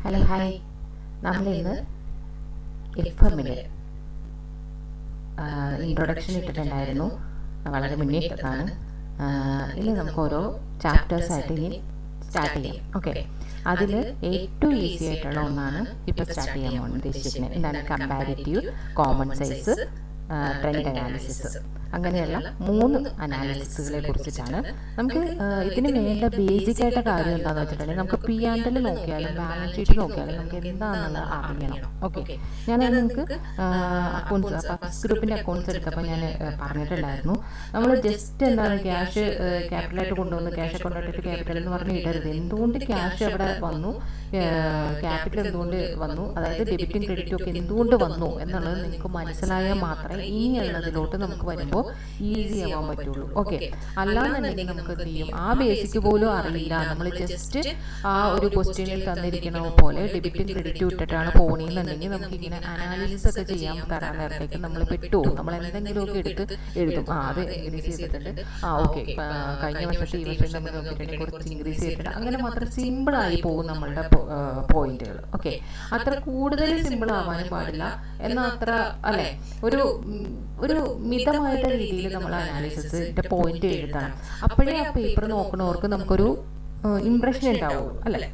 Hello hi. നമ്മളിന്ന് F എമ്മിൽ introduction ഇട്ടിട്ടുണ്ടായിരുന്നു, വളരെ മുന്നേ ഇട്ടതാണ്. ഇനി നമുക്ക് ഓരോ ചാപ്റ്റേഴ്സായിട്ട് ഇനി സ്റ്റാർട്ട് ചെയ്യാം. ഓക്കെ, അതിൽ ഏറ്റവും ഈസി ആയിട്ടുള്ള ഒന്നാണ് ഇപ്പോൾ സ്റ്റാർട്ട് ചെയ്യാൻ ഉദ്ദേശിക്കുന്നത്. എന്താണ്? Comparative, common size, trend analysis. അങ്ങനെയുള്ള 3 അനാലിസിസുകളെ കുറിച്ചിട്ടാണ്. നമുക്ക് ഇതിന് വേണ്ട ബേസിക് ആയിട്ട് കാര്യം എന്താണെന്ന് വെച്ചിട്ടുണ്ടെങ്കിൽ, നമുക്ക് പി ആൻഡ് എൽ നോക്കിയാലും ബാലൻസ് ഷീറ്റ് നോക്കിയാലും നമുക്ക് എന്താണെന്നുള്ളത് അറിയണം. ഓക്കെ, ഞാൻ നിങ്ങൾക്ക് അക്കൗണ്ട്സ് ഫസ്റ്റ് ഗ്രൂപ്പിൻ്റെ അക്കൗണ്ട്സ് എടുത്തപ്പോൾ ഞാൻ പറഞ്ഞിട്ടുണ്ടായിരുന്നു, നമ്മൾ ജസ്റ്റ് എന്താണ് ക്യാഷ് ക്യാപിറ്റലായിട്ട് കൊണ്ടുവന്ന് ക്യാഷ് അക്കൗണ്ടായിട്ട് ക്യാപിറ്റൽ എന്ന് പറഞ്ഞ് ഇടരുത്. എന്തുകൊണ്ട് ക്യാഷ് അവിടെ വന്നു, ക്യാപിറ്റൽ എന്തുകൊണ്ട് വന്നു, അതായത് ഡെബിറ്റും ക്രെഡിറ്റും ഒക്കെ എന്തുകൊണ്ട് വന്നു എന്നുള്ളത് നിങ്ങൾക്ക് മനസ്സിലായാൽ മാത്രമേ ഇനിയുള്ളതിലോട്ട് നമുക്ക് വരുമ്പോൾ ഈസി ആവാൻ പറ്റുള്ളൂ. ഓക്കെ, അല്ലാന്നുണ്ടെങ്കിൽ നമുക്ക് എന്ത് ചെയ്യും, ആ ബേസിക് പോലും അറിയില്ല. നമ്മൾ ജസ്റ്റ് ആ ഒരു ക്വസ്റ്റ്യനിൽ തന്നിരിക്കണ പോലെ ഡെബിറ്റും ക്രെഡിറ്റും ഇട്ടിട്ടാണ് പോകണമെന്നുണ്ടെങ്കിൽ നമുക്ക് ഇങ്ങനെ അനാലിസിസ് ഒക്കെ ചെയ്യാൻ തരാൻ നേരത്തേക്ക് നമ്മൾ പെട്ടുപോകും. നമ്മൾ എന്തെങ്കിലുമൊക്കെ എടുത്ത് എഴുതും, അത് ഇൻക്രീസ് ചെയ്തിട്ടുണ്ട്, ഓക്കെ കഴിഞ്ഞ വർഷത്തെ ഈ വർഷം നമ്മൾ നോക്കിയിട്ടുണ്ടെങ്കിൽ കുറച്ച് ഇൻക്രീസ് ചെയ്തിട്ടുണ്ട്. അങ്ങനെ മാത്രം സിമ്പിളായി പോകും നമ്മളുടെ പോയിന്റുകൾ. ഓക്കെ, അത്ര കൂടുതൽ സിമ്പിൾ ആവാനും പാടില്ല, എന്നാൽ അത്ര അല്ലെ ഒരു മിതമായിട്ട് രീതിയിൽ നമ്മൾ അനാലിസിസിന്റെ പോയിന്റ് എഴുതണം. അപ്പോഴേ ആ പേപ്പർ നോക്കുന്നവർക്ക് നമുക്കൊരു ഇംപ്രഷൻ ഉണ്ടാവുള്ളൂ അല്ലേ.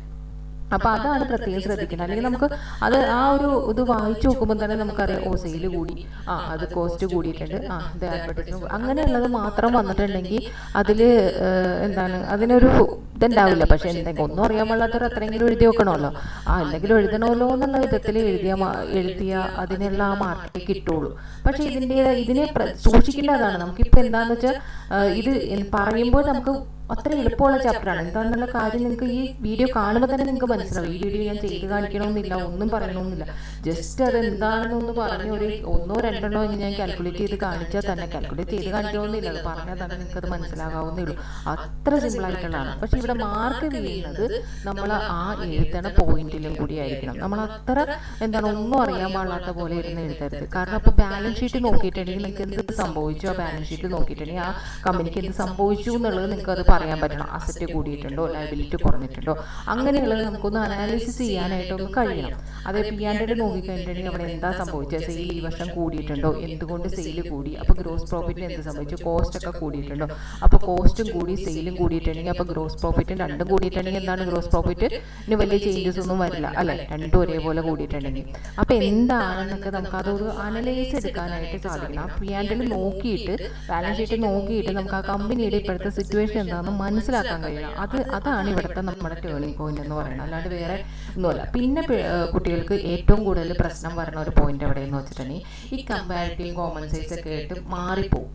അപ്പോൾ അതാണ് പ്രത്യേകം ശ്രദ്ധിക്കുന്നത്. അല്ലെങ്കിൽ നമുക്ക് അത് ആ ഒരു ഇത് വായിച്ചു നോക്കുമ്പോൾ തന്നെ നമുക്കറിയാം, സെയിൽ കൂടി, അത് കോസ്റ്റ് കൂടിയിട്ടുണ്ട്, ഇത് അഡ്വർടൈസ്മെന്റ്, അങ്ങനെയുള്ളത് മാത്രം വന്നിട്ടുണ്ടെങ്കിൽ അതിൽ എന്താണ് അതിനൊരു ഇതുണ്ടാവില്ല. പക്ഷെ എന്തെങ്കിലും ഒന്നും അറിയാൻ പാടില്ലാത്തവർ അത്രയെങ്കിലും എഴുതി വെക്കണമല്ലോ. എന്തെങ്കിലും എഴുതണമല്ലോ എന്നുള്ള വിധത്തിൽ എഴുതിയ അതിനുള്ള ആ മാർക്ക് കിട്ടുള്ളൂ. പക്ഷെ ഇതിനെ സൂക്ഷിക്കേണ്ടതാണ്. നമുക്കിപ്പോൾ എന്താണെന്ന് വെച്ചാൽ ഇത് പറയുമ്പോൾ നമുക്ക് അത്ര എളുപ്പമുള്ള ചാപ്റ്ററാണ്. എന്താണെന്നുള്ള കാര്യം നിങ്ങൾക്ക് ഈ വീഡിയോ കാണുമ്പോൾ തന്നെ നിങ്ങൾക്ക് മനസ്സിലാവും. ഈ വീഡിയോ ഞാൻ ചെയ്ത് കാണിക്കണമെന്നില്ല, ഒന്നും പറയണമെന്നില്ല. ജസ്റ്റ് അത് എന്താണെന്നൊന്ന് പറഞ്ഞ് ഒരു 1-2 ഞാൻ കാൽക്കുലേറ്റ് ചെയ്ത് കാണിച്ചാൽ തന്നെ, കാൽക്കുലേറ്റ് ചെയ്ത് കാണിക്കണമെന്നില്ല, അത് പറഞ്ഞാൽ തന്നെ നിങ്ങൾക്ക് അത് മനസ്സിലാകാവുന്നേ ഉള്ളൂ. അത്ര സിമ്പിളായിട്ടുള്ളതാണ്. പക്ഷെ ഇവിടെ മാർക്ക് ചെയ്യുന്നത് നമ്മൾ ആ എഴുതണ പോയിന്റിലും കൂടി ആയിരിക്കണം. നമ്മൾ അത്ര ഒന്നും അറിയാൻ പാടില്ലാത്ത പോലെ ഇരുന്ന് എഴുതരുത്. കാരണം അപ്പോൾ ബാലൻസ് ഷീറ്റ് നോക്കിയിട്ടുണ്ടെങ്കിൽ നിങ്ങൾക്ക് എന്ത് സംഭവിച്ചു, ആ ബാലൻസ് ഷീറ്റ് നോക്കിയിട്ടുണ്ടെങ്കിൽ ആ കമ്പനിക്ക് എന്ത് സംഭവിച്ചു എന്നുള്ളത് നിങ്ങൾക്ക് അത് പറയാൻ പറ്റണം. അസറ്റ് കൂടിയിട്ടുണ്ടോ, ലയബിലിറ്റി കുറഞ്ഞിട്ടുണ്ടോ, അങ്ങനെയുള്ളത് നമുക്കൊന്ന് അനാലിസിസ് ചെയ്യാനായിട്ടൊന്ന് കഴിയണം. അതേ പി ആൻഡ് എൽ നോക്കിക്കഴിഞ്ഞിട്ടുണ്ടെങ്കിൽ അവിടെ എന്താ സംഭവിച്ചത്, സെയിൽ ഈ വർഷം കൂടിയിട്ടുണ്ടോ, എന്തുകൊണ്ട് സെയിൽ കൂടി, അപ്പോൾ ഗ്രോസ് പ്രോഫിറ്റിന് എന്ത് സംഭവിച്ചു, കോസ്റ്റ് ഒക്കെ കൂടിയിട്ടുണ്ടോ, അപ്പോൾ കോസ്റ്റും കൂടി സെയിലും കൂടിയിട്ടുണ്ടെങ്കിൽ അപ്പോൾ ഗ്രോസ് പ്രോഫിറ്റും രണ്ടും കൂടിയിട്ടുണ്ടെങ്കിൽ എന്താണ്, ഗ്രോസ് പ്രോഫിറ്റിന് വലിയ ചേഞ്ചസ് ഒന്നും വരില്ല അല്ലെ, രണ്ടും ഒരേപോലെ കൂടിയിട്ടുണ്ടെങ്കിൽ. അപ്പോൾ എന്താണെന്നൊക്കെ നമുക്ക് അതൊരു അനലൈസ് എടുക്കാനായിട്ട് സാധിക്കണം. ആ പി ആൻഡ് എൽ നോക്കിയിട്ട് ബാലൻസ് ഷീറ്റ് നോക്കിയിട്ട് നമുക്ക് ആ കമ്പനിയുടെ ഇപ്പോഴത്തെ സിറ്റുവേഷൻ എന്താണെന്ന് മനസ്സിലാക്കാൻ കഴിയണം. അതാണ് ഇവിടുത്തെ നമ്മുടെ ടേണിംഗ് പോയിന്റ് എന്ന് പറയുന്നത്, അല്ലാണ്ട് വേറെ ഒന്നുമല്ല. പിന്നെ കുട്ടികൾക്ക് ഏറ്റവും കൂടുതൽ പ്രശ്നം വരുന്ന ഒരു പോയിന്റ് എവിടെയെന്ന് വെച്ചിട്ടുണ്ടെങ്കിൽ ഈ കമ്പാരിറ്റീവ് കോമൺ സൈസ് ഒക്കെ ആയിട്ട് മാറിപ്പോകും.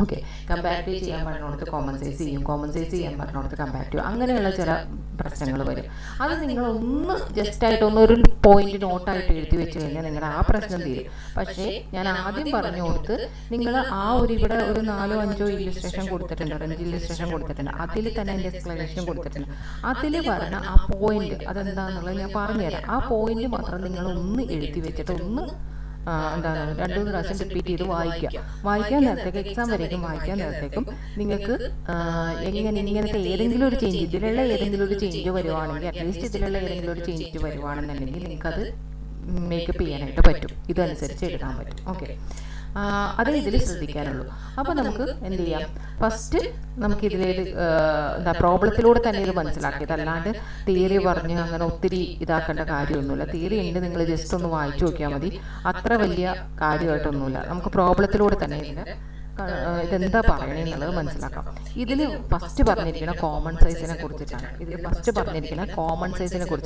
ഓക്കെ, കമ്പാരിറ്റീവ് ചെയ്യാൻ പറഞ്ഞോടത്ത് കോമൺ സൈസ് ചെയ്യും, കോമൺ സൈസ് ചെയ്യാൻ പറഞ്ഞോടത്ത് കമ്പാരിറ്റീവ്, അങ്ങനെയുള്ള ചില പ്രശ്നങ്ങൾ വരും. അത് നിങ്ങളൊന്ന് ജസ്റ്റായിട്ടൊന്ന് ഒരു പോയിന്റ് നോട്ടായിട്ട് എഴുതി വെച്ച് കഴിഞ്ഞാൽ നിങ്ങളുടെ ആ പ്രശ്നം തീരും. പക്ഷേ ഞാൻ ആദ്യം പറഞ്ഞു കൊടുത്ത് നിങ്ങൾ ആ ഇവിടെ ഒരു 4-5 ഇല്ലുസ്ട്രേഷൻ കൊടുത്തിട്ടുണ്ട്, റെഞ്ച് ഇല്ലുസ്ട്രേഷൻ കൊടുത്തിട്ടുണ്ട്, അതിൽ തന്നെ എൻ്റെ എക്സ്പ്ലനേഷൻ കൊടുത്തിട്ടുണ്ട്. അതിൽ പറഞ്ഞ ആ പോയിന്റ് അതെന്താണെന്നുള്ളത് ഞാൻ പറഞ്ഞുതരാം. ആ പോയിന്റ് മാത്രം നിങ്ങളൊന്ന് എഴുതി വെച്ചിട്ട് ഒന്ന് 2-3 പ്രാവശ്യം റിപ്പീറ്റ് ചെയ്ത് വായിക്കാൻ നേരത്തേക്ക്, എക്സാം വരേക്കും വായിക്കാൻ നേരത്തേക്കും നിങ്ങൾക്ക് ഇങ്ങനത്തെ ഏതെങ്കിലും ഒരു ചേഞ്ച്, ഇതിലുള്ള ഏതെങ്കിലും ഒരു ചേഞ്ച് വരുവാണെങ്കിൽ, അറ്റ്ലീസ്റ്റ് ഇതിലുള്ള ഏതെങ്കിലും ഒരു ചേഞ്ച് വരുവാണെന്നുണ്ടെങ്കിൽ നിങ്ങൾക്കത് മേക്കപ്പ് ചെയ്യാനായിട്ട് പറ്റും, ഇതനുസരിച്ച് എഴുതാൻ പറ്റും. ഓക്കെ, അതേ ഇതിൽ ശ്രദ്ധിക്കാനുള്ളൂ. അപ്പോൾ നമുക്ക് എന്ത് ചെയ്യാം, ഫസ്റ്റ് നമുക്കിതിലേത് പ്രോബ്ലത്തിലൂടെ തന്നെ ഇത് മനസ്സിലാക്കിയത്, അല്ലാണ്ട് തിയറി പറഞ്ഞ് അങ്ങനെ ഒത്തിരി ഇതാക്കേണ്ട കാര്യമൊന്നുമില്ല. തിയറി ഉണ്ട്, നിങ്ങൾ ജസ്റ്റ് ഒന്ന് വായിച്ചു നോക്കിയാൽ മതി, അത്ര വലിയ കാര്യമായിട്ടൊന്നുമില്ല. നമുക്ക് പ്രോബ്ലത്തിലൂടെ തന്നെ ഇതെന്താ പറയണെന്നുള്ളത് മനസ്സിലാക്കാം. ഇതിൽ ഫസ്റ്റ് പറഞ്ഞിരിക്കുന്ന കോമൺ സൈസിനെ കുറിച്ചിട്ടാണ്.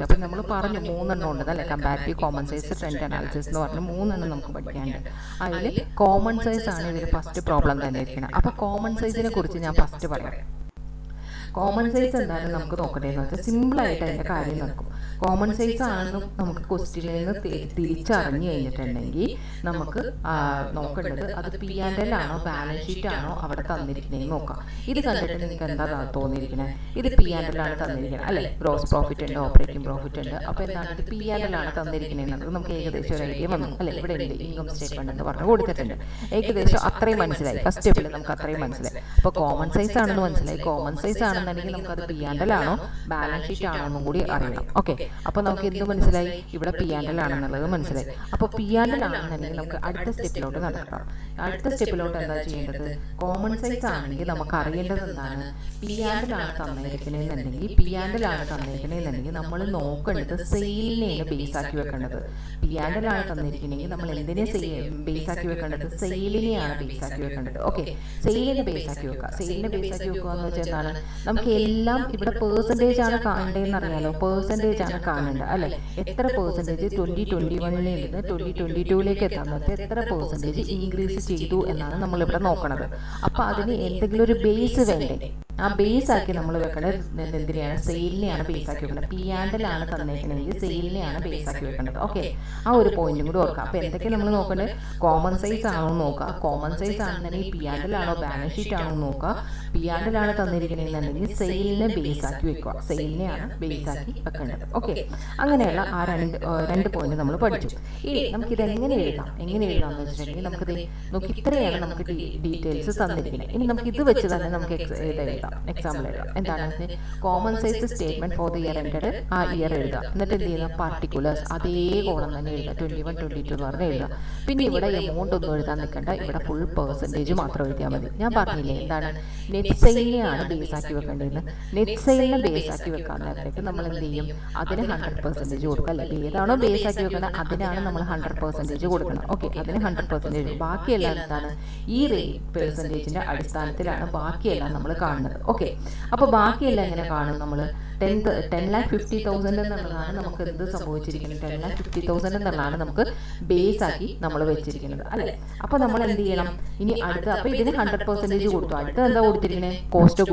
അപ്പം നമ്മൾ പറഞ്ഞു 3 ഉണ്ട് അല്ലേ, comparative, common size, trend analysis എന്ന് പറഞ്ഞ് 3 നമുക്ക് പഠിക്കാനുണ്ട്. അതിൽ കോമൺ സൈസ് ആണ് ഇതിൽ ഫസ്റ്റ് പ്രോബ്ലം തന്നെ ഇരിക്കുന്നത്. അപ്പോൾ കോമൺ സൈസിനെ കുറിച്ച് ഞാൻ ഫസ്റ്റ് പറയാം. കോമൺ സൈസ് എന്തായാലും നമുക്ക് നോക്കണ്ടേന്ന് വെച്ചാൽ സിമ്പിളായിട്ട് അതിൻ്റെ കാര്യം നടക്കും. കോമൺ സൈസ് ആണെന്നും നമുക്ക് ക്വസ്റ്റ്യനിൽ നിന്ന് തിരിച്ചറിഞ്ഞു കഴിഞ്ഞിട്ടുണ്ടെങ്കിൽ നമുക്ക് നോക്കേണ്ടത് അത് പി ആൻഡ് എൽ ആണോ ബാലൻസ് ഷീറ്റ് ആണോ അവിടെ തന്നിരിക്കുന്നതെന്ന് നോക്കാം. ഇത് കണ്ടിട്ട് നിങ്ങൾക്ക് എന്താ തോന്നിയിരിക്കുന്നത്, ഇത് പി ആൻഡ് എൽ ആണ് തന്നിരിക്കുന്നത് അല്ലേ, ഗ്രോസ് പ്രോഫിറ്റ് ഉണ്ട്, ഓപ്പറേറ്റിംഗ് പ്രോഫിറ്റ് ഉണ്ട്. അപ്പോൾ എന്താണ്, ഇത് പി ആൻഡ് എൽ ആണ് തന്നിരിക്കുന്നത്, നമുക്ക് ഏകദേശം ഒരു ഐഡിയ വന്നു അല്ലേ. ഇവിടെ ഉണ്ട് ഇൻകം സ്റ്റേറ്റ്മെന്റ് എന്ന് പറഞ്ഞ് കൊടുത്തിട്ടുണ്ട്, ഏകദേശം അത്രയും മനസ്സിലായി. ഫസ്റ്റ് സ്റ്റെപ്പിൽ നമുക്ക് അത്രയും മനസ്സിലായി. അപ്പോൾ കോമൺ സൈസ് ആണെന്ന് മനസ്സിലായി. കോമൺ സൈസ് ആണ് ആണെന്നുണ്ടെങ്കിൽ നമുക്കത് പി ആൻഡ് എൽ ആണോ ബാലൻസ് ഷീറ്റ് ആണോ എന്നും കൂടി അറിയണം. ഓക്കെ, അപ്പോൾ നമുക്ക് എന്ത് മനസ്സിലായി? ഇവിടെ പി ആൻഡ് എൽ ആണെന്നുള്ളത് മനസ്സിലായി. അപ്പോൾ പി ആൻഡ് എൽ ആണെന്നുണ്ടെങ്കിൽ നമുക്ക് അടുത്ത സ്റ്റെപ്പിലോട്ട് നടക്കാം. അടുത്ത സ്റ്റെപ്പിലോട്ട് എന്താ ചെയ്യേണ്ടത്? കോമൺ സൈസ് ആണെങ്കിൽ നമുക്ക് അറിയേണ്ടത് എന്താണ്? പി ആൻഡ് എൽ ആണ് തന്നിരിക്കണമെന്നുണ്ടെങ്കിൽ നമ്മൾ നോക്കേണ്ടത് സെയിലിനെയാണ് ബേസ് ആക്കി വെക്കേണ്ടത്. പി ആൻഡ് എൽ ആണ് തന്നിരിക്കണമെങ്കിൽ നമ്മൾ എന്തിനെ ബേസ് ആക്കി വെക്കേണ്ടത്? സെയിലിനെയാണ് ബേസ് ആക്കി വെക്കേണ്ടത്. ഓക്കെ, സെയിലിനെ ബേസ് ആക്കി വെക്കുക. സെയിലിനെ ബേസ് ആക്കി വെക്കുക എന്ന് വെച്ചാൽ എന്താണ്? നമുക്ക് എല്ലാം ഇവിടെ പെർസെൻറ്റേജ് ആണ് കാണേണ്ടതെന്ന് അറിയാലോ. പെർസെൻറ്റേജ് ആണ് കാണേണ്ടത് അല്ലേ? എത്ര പെർസെൻറ്റേജ് 2021 നിന്ന് 2022 എത്താൻ നേരത്തെ എത്ര പെർസെൻറ്റേജ് ഇൻക്രീസ് ചെയ്തു എന്നാണ് നമ്മളിവിടെ നോക്കണത്. അപ്പോൾ അതിന് എന്തെങ്കിലും ഒരു ബേസ് വേണ്ടേ? ആ ബേസ് ആക്കി നമ്മൾ വെക്കേണ്ടത് എന്തിനെയാണ്? സെയിലിനെയാണ് ബേസ് ആക്കി വെക്കേണ്ടത്. പി ആൻഡ് എൽ ആണ് തന്നേക്കണമെങ്കിൽ സെയിലിനെയാണ് ബേസ് ആക്കി വെക്കേണ്ടത്. ഓക്കെ, ആ ഒരു പോയിന്റും കൂടി ഓർക്കുക. അപ്പോൾ എന്തൊക്കെ നമ്മൾ നോക്കേണ്ടത്? കോമൺ സൈസ് ആണോ നോക്കുക. കോമൺ സൈസ് ആണെന്നുണ്ടെങ്കിൽ പി ആൻഡ് എൽ ആണോ ബാലൻസ് ഷീറ്റ് ആണോ നോക്കുക. പി ആൻഡ് എൽ ആണ് തന്നിരിക്കണമെന്നുണ്ടെങ്കിൽ സെയിലിനെ ബേസ് ആക്കി വെക്കുക. സെയിലിനെയാണ് ബേസ് ആക്കി വെക്കേണ്ടത്. ഓക്കെ, അങ്ങനെയുള്ള ആ രണ്ട് പോയിന്റ് നമ്മൾ പഠിച്ചു. ഇനി നമുക്കിത് എങ്ങനെ എഴുതാമെന്ന് വെച്ചിട്ടുണ്ടെങ്കിൽ നമുക്കിത് നോക്കി ഇത്രയാണ് നമുക്ക് ഡീറ്റെയിൽസ് തന്നിരിക്കുന്നത്. ഇനി നമുക്ക് ഇത് വെച്ച് തന്നെ നമുക്ക് എക്സാമ്പിൾ എഴുതാം. എന്താണ്? Common size statement for the year ended, ആ ഇയർ എഴുതാം. എന്നിട്ട് എന്ത് ചെയ്യുക? പാർട്ടിക്കുലേഴ്സ് അതേ കോളം തന്നെ എഴുതുക. 21, 22 എന്ന് പറഞ്ഞ് എഴുതുക. പിന്നെ ഇവിടെ എമൗണ്ട് ഒന്നും എഴുതാൻ നിൽക്കേണ്ട, ഇവിടെ ഫുൾ പെർസെൻറ്റേജ് മാത്രം എഴുതിയാൽ മതി. ഞാൻ പറഞ്ഞില്ലേ എന്താണ്? നെറ്റ് സെയിലിനെയാണ് ബേസ് ആക്കി വെക്കേണ്ടത്. നെറ്റ് സെയിലിനെ ബേസ് ആക്കി വെക്കാൻ നേരത്തേക്ക് നമ്മൾ എന്ത് ചെയ്യും? അതിന് 100% കൊടുക്കുക. അല്ലെ, ഏതാണോ ബേസ് ആക്കി വെക്കുന്നത് അതിനാണ് നമ്മൾ 100% കൊടുക്കണം. ഓക്കെ, അതിന് 100%. ബാക്കിയെല്ലാം എന്താണ്? ഈ പെർസെൻറ്റേജിന്റെ അടിസ്ഥാനത്തിലാണ് ബാക്കിയെല്ലാം നമ്മൾ കാണുന്നത്. ഓക്കെ, അപ്പോൾ ബാക്കിയെല്ലാം എങ്ങനെ കാണും? നമ്മൾ 10,50,000 എന്നുള്ളതാണ് നമുക്ക് എന്ത് സംഭവിച്ചിരിക്കുന്നത്? 10,50,000 എന്നുള്ളതാണ് നമുക്ക് ബേസ് ആക്കി നമ്മൾ വെച്ചിരിക്കുന്നത് അല്ലേ? അപ്പോൾ നമ്മൾ എന്ത് ചെയ്യണം? ഇനി അടുത്ത, അപ്പോൾ ഇതിന് 100% കൊടുത്തു. അടുത്ത എന്താ കൊടുത്തിരിക്കുന്നത്? കോസ്റ്റ് ഓഫ്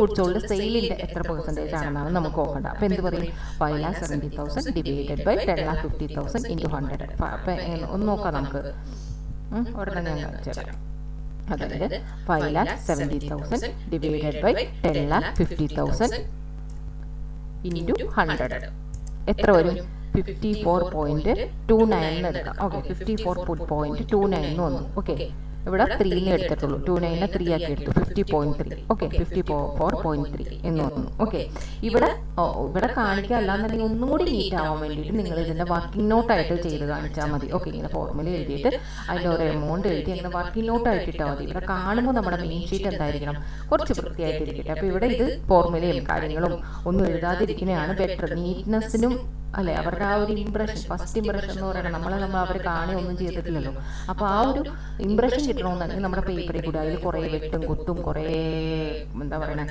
ഗുഡ്സ് സോൾഡ് സെയിലിന്റെ എത്ര പെർസെൻറ്റേജ് ആണെന്നാണ് നമുക്ക് നോക്കേണ്ടത്. അപ്പോൾ എന്ത് പറയും? 5,70,000 ഡിവൈഡഡ് ബൈ 10,50,000 into 100. അപ്പം ഒന്ന് നോക്കാം നമുക്ക്. ഉടനെ ഞാൻ കാണിച്ചുതരാം. അതായത് 5,70,000 ഡിവൈഡഡ് ബൈ 10,50,000 into 100 എത്ര വരും? 54.29 എന്ന് എടുക്കാം. ഓക്കെ, 54.29 എന്ന് വന്നു. ഓക്കെ, ഇവിടെ 3 എടുത്തിട്ടുള്ളൂ. 29 3 ആക്കി എടുത്തു. 50.3. ഓക്കെ, 54.3 എന്ന് വന്നു. ഓക്കെ, ഇവിടെ കാണിക്കുക. അല്ലാന്നുണ്ടെങ്കിൽ ഒന്നും കൂടി നീറ്റ് ആവാൻ വേണ്ടിയിട്ട് നിങ്ങൾ ഇതിൻ്റെ വർക്കിംഗ് നോട്ടായിട്ട് ചെയ്ത് കാണിച്ചാൽ മതി. ഓക്കെ, ഇങ്ങനെ ഫോർമുല എഴുതിയിട്ട് അതിൻ്റെ ഒരു എമൗണ്ട് എഴുതി അങ്ങനെ വർക്കിംഗ് നോട്ടായിട്ട് ഇട്ടാൽ മതി. ഇവിടെ കാണുമ്പോൾ നമ്മുടെ മെയിൻ ഷീറ്റ് എന്തായിരിക്കണം? കുറച്ച് വൃത്തിയായിട്ടിരിക്കട്ടെ. അപ്പോൾ ഇവിടെ ഇത് ഫോർമുലയും കാര്യങ്ങളും ഒന്നും എഴുതാതിരിക്കുന്നതാണ് ബെറ്റർ. നീറ്റ്നെസ്സിനും അല്ലേ, അവരുടെ ആ ഒരു ഇംപ്രഷൻ, ഫസ്റ്റ് ഇംപ്രഷൻ എന്ന് പറയുന്നത് നമ്മൾ അവർ കാണുക ഒന്നും ചെയ്തിട്ടില്ലല്ലോ. അപ്പോൾ ആ ഒരു ഇംപ്രഷൻ കിട്ടണമെന്നുണ്ടെങ്കിൽ നമ്മുടെ പേപ്പറിൽ കൂടെ അതിൽ കുറേ വെട്ടും കുത്തും കുറേ എന്താ പറയണേ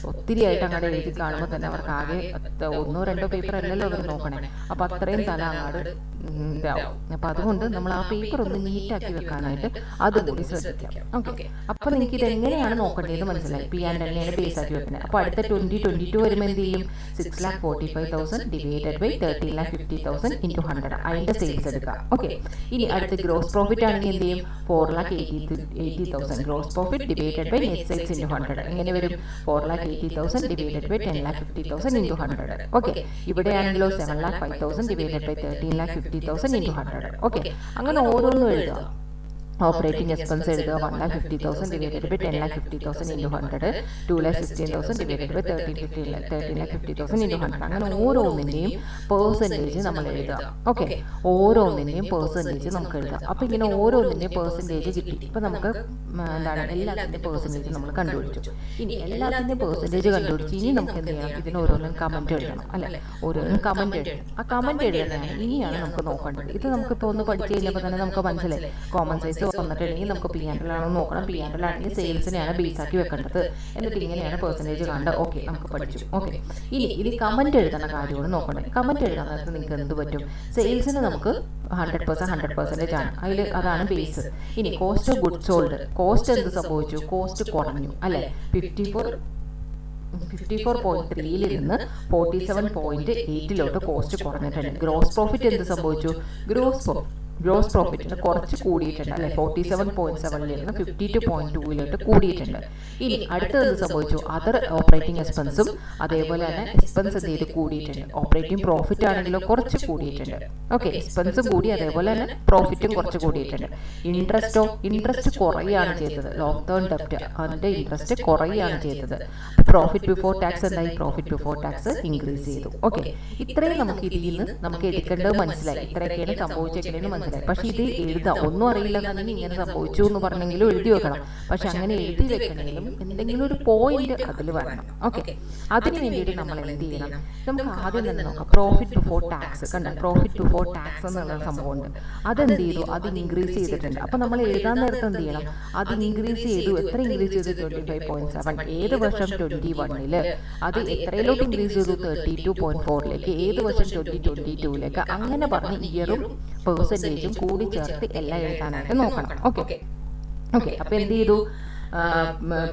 ഒത്തിരി ആയിട്ട് അങ്ങോട്ട് എഴുതി കാണുമ്പോൾ തന്നെ അവർക്ക് ആകെ 1-2 പേപ്പർ അല്ലല്ലോ അവർ നോക്കണേ. അപ്പോൾ അത്രയും തല അങ്ങോട്ട് ഇതാവും. അപ്പോൾ അതുകൊണ്ട് നമ്മൾ ആ പേപ്പർ ഒന്ന് നീറ്റാക്കി വെക്കാനായിട്ട് അതുകൂടി ശ്രദ്ധിക്കാം. ഓക്കെ, അപ്പോൾ നിങ്ങൾക്ക് ഇത് എങ്ങനെയാണ് നോക്കേണ്ടത് മനസ്സിലായി. പി ആൻഡ് എല്ലിനെയാണ് ബേസ് ആക്കി വെക്കുന്നത്. അപ്പോൾ അടുത്ത 2022 വരുമ്പോൾ എന്ത് ചെയ്യും? 6,45,000 ഡിവൈഡഡ് ബൈ 13,50,000 into 100 അതിൻ്റെ സെയിൽസ് എടുക്കുക. ഓക്കെ, ഇനി അടുത്ത ഗ്രോസ് പ്രോഫിറ്റ് ആണെങ്കിൽ എന്ത് ചെയ്യും? 4,80,000 gross profit divided by net sales into 100 എങ്ങനെ വരും? 4,80,000 ഡിവൈഡഡ് ബൈ 10,50,000 into 100. ഓക്കെ, ഇവിടെയാണെങ്കിലോ 7,05,000 ഡിവൈഡഡ് ബൈ 13,50,000 into 100. ഓക്കെ, അങ്ങനെ ഓരോന്നും എഴുതുക. ഓപ്പറേറ്റിംഗ് എക്സ്പെൻസ് എഴുതുക. 1,50,000 divided by 10,50,000 into 100. 2,16,000 divided by 13,50,000 into 100. അങ്ങനെ ഓരോന്നിൻ്റെയും പെർസെൻറ്റേജ് നമ്മൾ എഴുതുക. ഓക്കെ, ഓരോന്നിൻ്റെയും പെർസെൻറ്റേജ് നമുക്ക് എഴുതാം. അപ്പോൾ ഇങ്ങനെ ഓരോന്നിൻ്റെയും പെർസെൻറ്റേജ് കിട്ടി. ഇപ്പോൾ നമുക്ക് എന്താണ് എല്ലാത്തിൻ്റെയും പെർസെൻറ്റേജ് നമ്മൾ കണ്ടുപിടിച്ചു. ഇനി എല്ലാത്തിൻ്റെയും പെർസെൻറ്റേജ് കണ്ടുപിടിച്ച് ഇനി നമുക്ക് എന്ത് ചെയ്യണം? ഇതിന് ഓരോന്നും കമൻറ്റ് എഴുതണം അല്ലേ? ഓരോന്നും കമൻറ്റ് എഴുതണം. ആ കമൻറ്റ് എഴുതുന്നതാണ് ഇനിയാണ് നമുക്ക് നോക്കേണ്ടത്. ഇത് നമുക്കിപ്പോൾ ഒന്ന് പഠിച്ചു കഴിഞ്ഞപ്പോൾ തന്നെ നമുക്ക് മനസ്സിലായി. കോമൺ സൈസ് വന്നിട്ടുണ്ടെങ്കിൽ നമുക്ക് പി ആൻഡ് എൽ ആണോ നോക്കണം. പി ആൻഡ് എൽ ആണെങ്കിൽ സെയിൽസിനെയാണ് ബേസ് ആക്കി വെക്കേണ്ടത്. എന്നിട്ട് ഇങ്ങനെയാണ് പെർസെൻറ്റേജ് കാണേണ്ടത്. ഓക്കെ, നമുക്ക് പഠിച്ചു. ഓക്കെ, ഇനി കമൻറ്റ് എഴുതുന്ന കാര്യമാണ് നോക്കേണ്ടത്. കമൻറ്റ് എഴുതാൻ നേരത്ത് നിങ്ങൾക്ക് എന്ത് പറ്റും? സെയിൽസിന് നമുക്ക് 100% ആണ്. അതാണ് ബേസ്. ഇനി cost of goods sold, cost എന്ത് സംഭവിച്ചു? കോസ്റ്റ് കുറഞ്ഞു അല്ലേ? 54.3 നിന്ന് 47.8 കോസ്റ്റ് കുറഞ്ഞിട്ടുണ്ട്. ഗ്രോസ് പ്രോഫിറ്റ് എന്ത് സംഭവിച്ചു? ഗ്രോസ് പ്രോഫിറ്റിന് കുറച്ച് കൂടിയിട്ടുണ്ട് അല്ലെ? 47.7 നിന്ന് 52.2 കൂടിയിട്ടുണ്ട്. ഇനി അടുത്തത് എന്ത് സംഭവിച്ചു? അതർ ഓപ്പറേറ്റിംഗ് എക്സ്പെൻസും അതേപോലെ തന്നെ എക്സ്പെൻസ് എന്ത് ചെയ്ത് കൂടിയിട്ടുണ്ട്. ഓപ്പറേറ്റിംഗ് പ്രോഫിറ്റ് ആണെങ്കിലോ കുറച്ച് കൂടിയിട്ടുണ്ട്. ഓക്കെ, എക്സ്പെൻസും കൂടി അതേപോലെ തന്നെ പ്രോഫിറ്റും കുറച്ച് കൂടിയിട്ടുണ്ട്. ഇൻട്രസ്റ്റ് കുറയുകയാണ് ചെയ്തത്. ലോങ് ടേം ഡെപ്റ്റ് അതിൻ്റെ ഇൻട്രസ്റ്റ് കുറയുകയാണ് ചെയ്തത്. പ്രോഫിറ്റ് ബിഫോർ ടാക്സ് എന്തായി? പ്രോഫിറ്റ് ബിഫോർ ടാക്സ് ഇൻക്രീസ് ചെയ്തു. ഓക്കെ, ഇത്രയും നമുക്ക് ഇതിൽ നിന്ന് നമുക്ക് എടുക്കേണ്ടത് മനസ്സിലായി. ഇത്രയൊക്കെയാണ് സംഭവിച്ചേക്കണേന്ന് മനസ്സിലായി. പക്ഷേ ഇത് എഴുതാം, ഒന്നും അറിയില്ല എന്നുണ്ടെങ്കിൽ ഇങ്ങനെ സംഭവിച്ചു എന്ന് പറഞ്ഞെങ്കിലും എഴുതി വെക്കണം. പക്ഷെ അങ്ങനെ എഴുതി വെക്കണമെങ്കിലും എന്തെങ്കിലും ഒരു പോയിന്റ് അതിൽ വരണം. ഓക്കെ, അതിന് വേണ്ടിയിട്ട് നമ്മൾ എന്ത് ചെയ്യണം? നമുക്ക് ആദ്യം തന്നെ നോക്കാം. പ്രോഫിറ്റ് ബിഫോർ ടാക്സ് കണ്ട, പ്രോഫിറ്റ് ബിഫോർ ടാക്സ് എന്നുള്ള സംഭവമുണ്ട്. അതെന്ത് ചെയ്തു? അത് ഇൻക്രീസ് ചെയ്തിട്ടുണ്ട്. അപ്പം നമ്മൾ എഴുതാൻ നേരത്തെ എന്ത് ചെയ്യണം? അത് ഇൻക്രീസ് ചെയ്തു. എത്ര ഇൻക്രീസ് ചെയ്തു? 25.7. ഏത് വർഷം? 21. അത് എത്രയിലോട്ട് ഇൻക്രീസ് ചെയ്തു? 32.4. ഏത് വർഷം? 2022. അങ്ങനെ പറഞ്ഞ് ഇയറും പെർസെൻറ്റേജും കൂടി ചേർത്ത് എല്ലാം എഴുതാനായിട്ട് നോക്കണം. ഓക്കെ, അപ്പോൾ എന്ത് ചെയ്തു?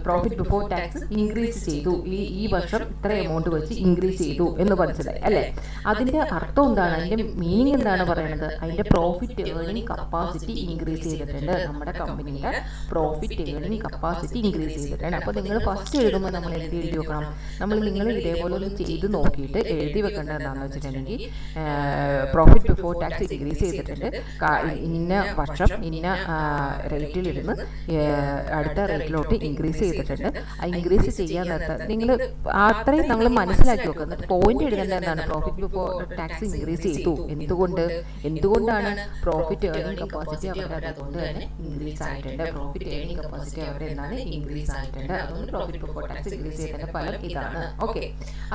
പ്രോഫിറ്റ് ബിഫോർ ടാക്സ് ഇൻക്രീസ് ചെയ്തു. ഈ വർഷം ഇത്ര എമൗണ്ട് വെച്ച് ഇൻക്രീസ് ചെയ്തു എന്ന് മനസ്സിലായി അല്ലേ? അതിൻ്റെ അർത്ഥം എന്താണ്? അതിൻ്റെ മീനിങ് എന്താണ് പറയുന്നത്? അതിൻ്റെ പ്രോഫിറ്റ് ഏർണിംഗ് കപ്പാസിറ്റി ഇൻക്രീസ് ചെയ്തിട്ടുണ്ട്. നമ്മുടെ കമ്പനിയുടെ പ്രോഫിറ്റ് ഏർണിംഗ് കപ്പാസിറ്റി ഇൻക്രീസ് ചെയ്തിട്ടുണ്ട്. അപ്പോൾ നിങ്ങൾ ഫസ്റ്റ് എഴുതുമ്പോൾ നമ്മൾ എന്ത് എഴുതി വെക്കണം? നിങ്ങൾ ഇതേപോലെ ഒന്ന് ചെയ്ത് നോക്കിയിട്ട് എഴുതി വെക്കേണ്ടത് എന്താണെന്ന് വെച്ചിട്ടുണ്ടെങ്കിൽ പ്രോഫിറ്റ് ബിഫോർ ടാക്സ് ഇൻക്രീസ് ചെയ്തിട്ടുണ്ട്, ഇന്ന വർഷം ഇന്ന റേറ്റിലിരുന്ന് അടുത്ത റേറ്റിലോട്ട് ഇൻക്രീസ് ചെയ്തിട്ടുണ്ട്. ആ ഇൻക്രീസ് ചെയ്യാൻ നേരത്തെ നിങ്ങൾ അത്രയും നമ്മൾ മനസ്സിലാക്കി വെക്കുക. എന്നിട്ട് പോയിന്റ് എഴുതേണ്ടത് എന്താണ്? പ്രോഫിറ്റ് ബിഫോർ ടാക്സ് ഇൻക്രീസ് ചെയ്തു. എന്തുകൊണ്ടാണ്? പ്രോഫിറ്റ് ഏർണിംഗ് കപ്പാസിറ്റി അവരുടെ അതുകൊണ്ട് തന്നെ ഇൻക്രീസ് ആയിട്ടുണ്ട്. പ്രോഫിറ്റ് ഏർണിംഗ് കപ്പാസിറ്റി അവരുടെ എന്താണ്? ഇൻക്രീസ് ആയിട്ടുണ്ട്. അതുകൊണ്ട് പ്രോഫിറ്റ് ബിഫോർ ടാക്സ് ഇൻക്രീസ് ചെയ്തതിന്റെ ഫലം ഇതാണ്. ഓക്കെ,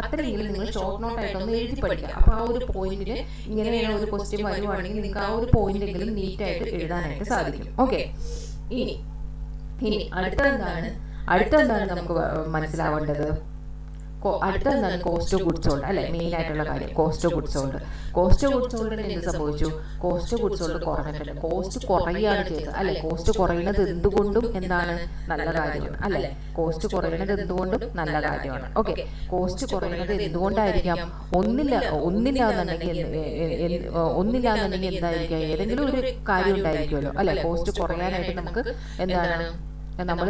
അത്രയെങ്കിലും നിങ്ങൾ ഷോർട്ട് നോട്ട് ആയിട്ടൊന്ന് എഴുതി പഠിക്കുക. അപ്പോൾ ആ ഒരു പോയിന്റിൽ ഇങ്ങനെയാണ് ഒരു ക്വസ്റ്റ്യൻ വരുവാണെങ്കിൽ നിങ്ങൾക്ക് ആ ഒരു പോയിന്റെങ്കിലും നീറ്റായിട്ട് എഴുതാനായിട്ട് സാധിക്കും. ഓക്കെ, ഇനി അടുത്തെന്താണ് നമുക്ക് മനസ്സിലാവേണ്ടത്? അടുത്തെന്താണ്? കോസ്റ്റ് ഓഫ് ഗുഡ്സ് സോൾഡ് അല്ലേ? മെയിൻ ആയിട്ടുള്ള കാര്യം cost of goods sold. Cost of goods സോൾഡിന് എന്ത് സംഭവിച്ചു? കോസ്റ്റ് ഓഫ് ഗുഡ്സ് സോൾഡ് കുറഞ്ഞിട്ടുണ്ട്. കോസ്റ്റ് കുറയുകയാണ് ചെയ്തത് അല്ലെ? കോസ്റ്റ് കുറയുന്നത് എന്തുകൊണ്ടും എന്താണ്? നല്ല കാര്യമാണ് അല്ലെ? കോസ്റ്റ് കുറയുന്നത് എന്തുകൊണ്ടും നല്ല കാര്യമാണ്. ഓക്കെ, കോസ്റ്റ് കുറയുന്നത് എന്തുകൊണ്ടായിരിക്കാം? ഒന്നില്ലാന്നുണ്ടെങ്കിൽ എന്തായിരിക്കാം? ഏതെങ്കിലും ഒരു കാര്യം ഉണ്ടായിരിക്കുമല്ലോ അല്ലെ? കോസ്റ്റ് കുറയാനായിട്ട് നമുക്ക് എന്താണ്? നമ്മൾ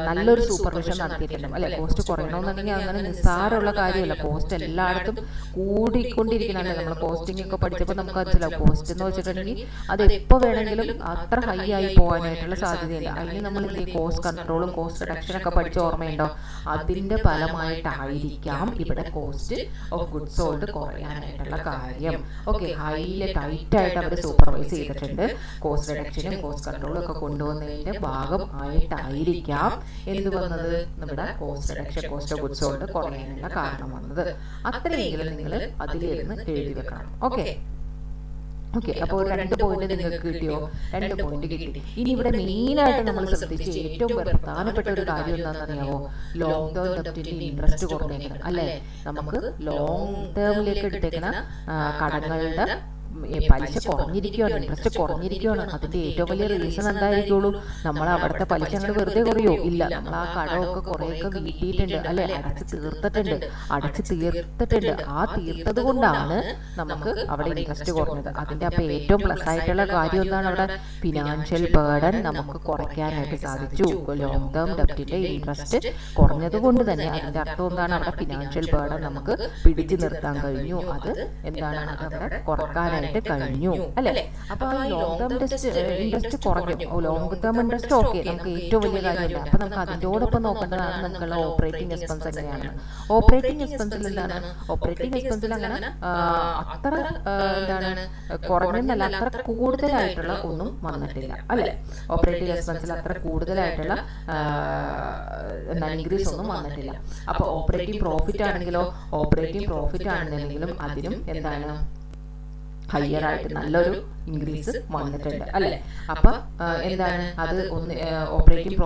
നല്ലൊരു സൂപ്പർവിഷൻ നടത്തിയിട്ടുണ്ടാവും അല്ലെ? കോസ്റ്റ് കുറയണമെന്നുണ്ടെങ്കിൽ അങ്ങനെ നിസ്സാരമുള്ള കാര്യമല്ല. കോസ്റ്റ് എല്ലായിടത്തും കൂടിക്കൊണ്ടിരിക്കണമല്ലേ? നമ്മൾ കോസ്റ്റിംഗ് ഒക്കെ പഠിച്ചപ്പോൾ നമുക്ക് മനസ്സിലാവും. കോസ്റ്റ് എന്ന് വെച്ചിട്ടുണ്ടെങ്കിൽ അത് എപ്പോൾ വേണമെങ്കിലും അത്ര ഹൈ ആയി പോകാനായിട്ടുള്ള സാധ്യതയില്ല. അതിന് നമ്മൾ എന്ത് ചെയ്യും? കോസ്റ്റ് കൺട്രോളും കോസ്റ്റ് റിഡക്ഷനൊക്കെ പഠിച്ച ഓർമ്മയുണ്ടോ? അതിൻ്റെ ഫലമായിട്ടായിരിക്കാം ഇവിടെ കോസ്റ്റ് ഓഫ് ഗുഡ്സ് സോൾഡ് കുറയാനായിട്ടുള്ള കാര്യം. ഓക്കെ, ഹൈയിലെ ടൈറ്റായിട്ട് അവർ സൂപ്പർവൈസ് ചെയ്തിട്ടുണ്ട്. കോസ്റ്റ് റിഡക്ഷനും കോസ്റ്റ് കൺട്രോളും ഒക്കെ കൊണ്ടുവന്നതിൻ്റെ ഭാഗമായി ായിരിക്കാം എന്ത് വന്നത്? നമ്മുടെ cost reduction, cost of goods sold കുറയാനുള്ള കാരണം വന്നത്. അത്രയെങ്കിലും നിങ്ങൾ അതിലിരുന്ന് എഴുതി വെക്കണം. ഓക്കെ, അപ്പോൾ 2 പോയിന്റ് നിങ്ങൾക്ക് കിട്ടിയോ? 2 പോയിന്റ് കിട്ടി. ഇനി ഇവിടെ മെയിനായിട്ട് നമ്മൾ ശ്രദ്ധിച്ച് ഏറ്റവും പ്രധാനപ്പെട്ട ഒരു കാര്യം എന്താണെന്നറിയാമോ? ലോങ് ടേം ഡെപ്റ്റിന്റെ ഇൻട്രസ്റ്റ് കുറഞ്ഞേക്കണം അല്ലേ? നമുക്ക് ലോങ് ടേമിലേക്ക് എടുത്തേക്കുന്ന കടങ്ങളുടെ പലിശ കുറഞ്ഞിരിക്കുകയാണ്, ഇൻട്രസ്റ്റ് കുറഞ്ഞിരിക്കുകയാണ്. അതിന്റെ ഏറ്റവും വലിയ റീസൺ എന്തായിരിക്കുള്ളൂ? നമ്മൾ അവിടുത്തെ പലിശ അങ്ങോട്ട് വെറുതെ കുറയോ? ഇല്ല, നമ്മൾ ആ കടമൊക്കെ കുറേയൊക്കെ വീട്ടിയിട്ടുണ്ട് അല്ലെ? അടച്ചു തീർത്തിട്ടുണ്ട്. ആ തീർത്തത് കൊണ്ടാണ് നമുക്ക് അവിടെ ഇൻട്രസ്റ്റ് കുറഞ്ഞത്. അതിന്റെ അപ്പൊ ഏറ്റവും പ്ലസ് ആയിട്ടുള്ള കാര്യം എന്താണ്? അവിടെ ഫിനാൻഷ്യൽ ബേർഡൻ നമുക്ക് കുറയ്ക്കാനായിട്ട് സാധിച്ചു. ലോങ് ടേം ഡെപ്റ്റിന്റെ ഇൻട്രസ്റ്റ് കുറഞ്ഞത് കൊണ്ട് തന്നെ അതിന്റെ അർത്ഥം എന്താണ്? അവിടെ ഫിനാൻഷ്യൽ ബേർഡൻ നമുക്ക് പിടിച്ചു നിർത്താൻ കഴിഞ്ഞു. അത് എന്താണ്? അത് അവിടെ കുറക്കാനായിട്ട് കഴിഞ്ഞു അല്ലെ? അപ്പൊ ലോങ് ടേം ഇൻട്രസ്റ്റ് കുറഞ്ഞു. ലോങ് ടേം ഇൻട്രസ്റ്റ് ഓക്കെ, നമുക്ക് ഏറ്റവും വലിയ കാര്യമില്ല. അപ്പൊ നമുക്ക് അതിൻ്റെയോടൊപ്പം നോക്കേണ്ടതാണ് നമുക്കുള്ള ഓപ്പറേറ്റിംഗ് എക്സ്പെൻസ് എങ്ങനെയാണ്. ഓപ്പറേറ്റിംഗ് എക്സ്പെൻസിൽ എന്താണ്? ഓപ്പറേറ്റിംഗ് എക്സ്പെൻസിൽ അങ്ങനെ അത്ര എന്താണ് കുറഞ്ഞെന്നല്ല, അത്ര കൂടുതലായിട്ടുള്ള ഒന്നും വന്നിട്ടില്ല അല്ലെ? ഓപ്പറേറ്റിംഗ് എക്സ്പെൻസിൽ അത്ര കൂടുതലായിട്ടുള്ള എന്താണ് ഇൻക്രീസ് ഒന്നും വന്നിട്ടില്ല. അപ്പൊ ഓപ്പറേറ്റിംഗ് പ്രോഫിറ്റ് ആണെന്നുണ്ടെങ്കിലും അതിനും എന്താണ് ഹയർ ആയിട്ട് നല്ലൊരു ഇൻക്രീസ് വന്നിട്ടുണ്ട് അല്ലെ? അപ്പൊ എന്താണ് അത്? ഒന്ന് ഓപ്പറേറ്റിംഗ്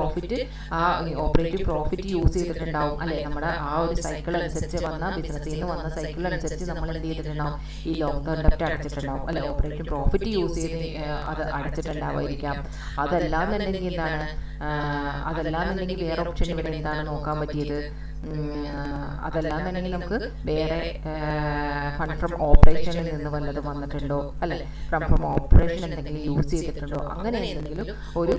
പ്രോഫിറ്റ് യൂസ് ചെയ്തിട്ടുണ്ടാവും അല്ലെ? നമ്മുടെ ആ ഒരു സൈക്കിൾ അനുസരിച്ച് ബിസിനസ്സിൽ നിന്ന് വന്ന സൈക്കിൾ അനുസരിച്ച് നമ്മൾ എന്ത് ചെയ്തിട്ടുണ്ടാവും? ഈ ലോങ് ടേം ഡെപ്റ്റ് അടച്ചിട്ടുണ്ടാവും അല്ലെ? ഓപ്പറേറ്റിംഗ് പ്രോഫിറ്റ് യൂസ് ചെയ്ത് അത് അടച്ചിട്ടുണ്ടാവായിരിക്കാം. അതല്ലാന്നുണ്ടെങ്കിൽ എന്താണ്? അതല്ലാന്നുണ്ടെങ്കിൽ വേറെ ഓപ്ഷൻ ഇവിടെ എന്താണ് നോക്കാൻ പറ്റിയത്? അതല്ലാന്നുണ്ടെങ്കിൽ നമുക്ക് വേറെ ഫണ്ട് ഫ്രം ഓപ്പറേഷനിൽ നിന്ന് വല്ലതും വന്നിട്ടുണ്ടോ അല്ലെ? ഫ്രം ഓപ്പറേഷൻ എന്തെങ്കിലും യൂസ് ചെയ്തിട്ടുണ്ടോ? അങ്ങനെ എന്തെങ്കിലും ഒരു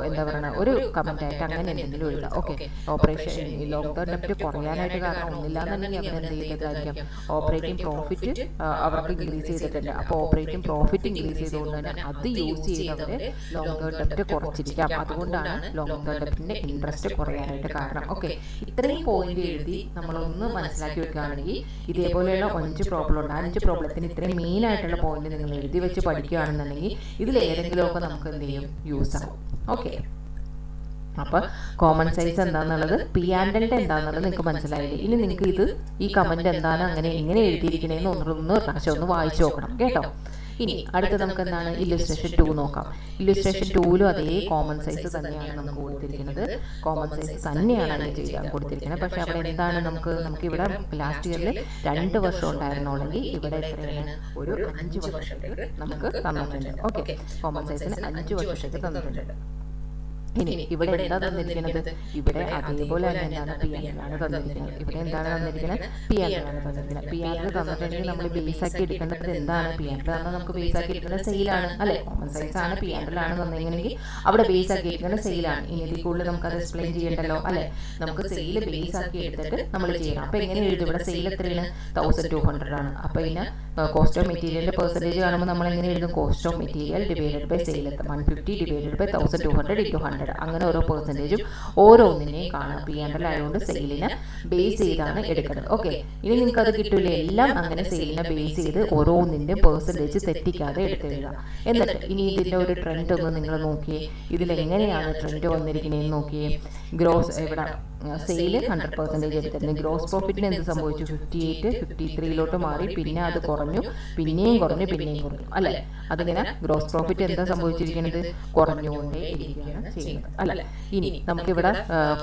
എന്താ പറയുക ഒരു കമന്റ് ആയിട്ട് അങ്ങനെ എന്തെങ്കിലും എഴുതാം. ഓക്കെ, ഓപ്പറേഷൻ ലോങ് ടേം ഡെപ്റ്റ് കുറയാനായിട്ട് കാരണം ഒന്നില്ലാന്നുണ്ടെങ്കിൽ അവർ എന്ത് ചെയ്തതായിരിക്കാം? ഓപ്പറേറ്റിംഗ് പ്രോഫിറ്റ് അവർക്ക് ഇൻക്രീസ് ചെയ്തിട്ടുണ്ട്. അപ്പോൾ ഓപ്പറേറ്റിംഗ് പ്രോഫിറ്റ് ഇൻക്രീസ് ചെയ്തുകൊണ്ട് തന്നെ അത് യൂസ് ചെയ്തവര് ലോങ് ടേം ഡെപ്റ്റ് കുറച്ചിരിക്കാം. അതുകൊണ്ടാണ് ലോങ് ടേം ഡെപ്റ്റിന്റെ ഇൻട്രസ്റ്റ് കുറയാനായിട്ട് കാരണം. ഓക്കെ, ഇത്രയും പോയിന്റ് പോയിന്റ് എഴുതി നമ്മളൊന്ന് മനസ്സിലാക്കി വെക്കുകയാണെങ്കിൽ ഇതേപോലെയുള്ള 5 പ്രോബ്ലം ഉണ്ട്. 5 പ്രോബ്ലത്തിന് ഇത്രയും മെയിൻ ആയിട്ടുള്ള പോയിന്റ് നിങ്ങൾ എഴുതി വെച്ച് പഠിക്കുകയാണെന്നുണ്ടെങ്കിൽ ഇതിൽ ഏതെങ്കിലുമൊക്കെ നമുക്ക് എന്ത് ചെയ്യും, യൂസ് ആവും. ഓക്കെ, അപ്പോൾ കോമൺ സൈസ് എന്താണെന്നുള്ളത്, പി ആൻഡ് എൽ എന്താണെന്നുള്ളത് നിങ്ങൾക്ക് മനസ്സിലായില്ലേ? ഇനി നിങ്ങൾക്ക് ഇത് ഈ കമൻറ്റ് എന്താണ് അങ്ങനെ എങ്ങനെ എഴുതിയിരിക്കണേന്ന് ഒന്ന് പ്രാവശ്യം ഒന്ന് വായിച്ചു നോക്കണം കേട്ടോ. ഇനി അടുത്ത് നമുക്ക് എന്താണ്, ഇല്ലുസ്ട്രേഷൻ 2 നോക്കാം. ഇല്ലുസ്ട്രേഷൻ 2ലും അതേ കോമൺ സൈസ് തന്നെയാണ് നമുക്ക് കൊടുത്തിരിക്കുന്നത്. കോമൺ സൈസ് തന്നെയാണ് അതിന് ചെയ്യാൻ കൊടുത്തിരിക്കുന്നത്. പക്ഷെ അവിടെ എന്താണ് നമുക്കിവിടെ ലാസ്റ്റ് ഇയറിൽ 2 വർഷം ഉണ്ടായിരുന്നുള്ളെങ്കിൽ ഇവിടെ എത്രയാണ്, ഒരു 5 വർഷത്തേക്ക് നമുക്ക് തന്നിട്ടുണ്ട്. ഓക്കെ, കോമൺ സൈസിന് 5 വർഷത്തേക്ക് തന്നിട്ടുണ്ട്. ഇനി ഇവിടെ എന്താ തന്നിരിക്കുന്നത്, ഇവിടെ അതേപോലെ തന്നെ എന്താണ്, പി ആറിലാണ് തന്നിരിക്കുന്നത്. ഇവിടെ എന്താണ് തന്നിരിക്കുന്നത്, പി ആറിലാണ് തന്നിരിക്കുന്നത്. പി ആറിൽ തന്നിട്ടുണ്ടെങ്കിൽ നമ്മൾ ബേസ് ആക്കി എടുക്കേണ്ടത് എന്താണ്, പി ആറിൽ തന്നാൽ നമുക്ക് ബേസ് ആക്കി എടുക്കേണ്ടത് സെയിലാണ് അല്ലെ. കോമൺ സൈസ് ആണ്, പി ആറിലാണ് തന്നിരിക്കണമെങ്കിൽ അവിടെ ബേസ് ആക്കി എടുക്കേണ്ടത് സെയിലാണ്. ഇനി ഇതിൽ കൂടുതൽ നമുക്ക് അത് എക്സ്പ്ലെയിൻ ചെയ്യണ്ടല്ലോ അല്ലെ. നമുക്ക് സെയിൽ ബേസ് ആക്കി എടുത്തിട്ട് നമ്മൾ ചെയ്യണം. അപ്പോൾ എങ്ങനെ എഴുതും, ഇവിടെ സെയിൽ എത്രയാണ്, 1200 ആണ്. അപ്പോൾ ഇതിന് കോസ്റ്റ് ഓഫ് മെറ്റീരിയലിന്റെ പെർസെൻറ്റേജ് കാണുമ്പോൾ നമ്മൾ എങ്ങനെ എഴുതും, cost of material divided by sale 150 divided by 1200 into 100. അങ്ങനെ ഓരോ പെർസെൻറ്റേജും ഓരോന്നിനെയും കാണാം. പി ആൻഡ് എൽ ആയതുകൊണ്ട് സെയിലിനെ ബേസ് ചെയ്താണ് എടുക്കുന്നത്. ഓക്കെ, ഇനി നിങ്ങൾക്ക് അത് കിട്ടില്ല, എല്ലാം അങ്ങനെ സെയിലിനെ ബേസ് ചെയ്ത് ഓരോന്നിൻ്റെ പെർസെൻറ്റേജ് തെറ്റിക്കാതെ എടുത്തെഴുതാം. എന്നിട്ട് ഇനി ഇതിൻ്റെ ഒരു ട്രെൻഡ് ഒന്ന് നിങ്ങൾ നോക്കിയേ, ഇതിലെങ്ങനെയാണ് ട്രെൻഡ് വന്നിരിക്കുന്നതെന്ന് നോക്കിയേ. ഗ്രോസ് ഇവിടെ സെയിൽ 100% എടുത്തിരുന്നു. ഗ്രോസ് പ്രോഫിറ്റിന് എന്ത് സംഭവിച്ചു, 58 53 മാറി, പിന്നെ അത് കുറഞ്ഞു, പിന്നെയും കുറഞ്ഞു അല്ലേ. അതിങ്ങനെ ഗ്രോസ് പ്രോഫിറ്റ് എന്താ സംഭവിച്ചിരിക്കുന്നത്, കുറഞ്ഞുകൊണ്ടേ ഇരിക്കുകയാണ് ചെയ്യുന്നത് അല്ലേ. ഇനി നമുക്കിവിടെ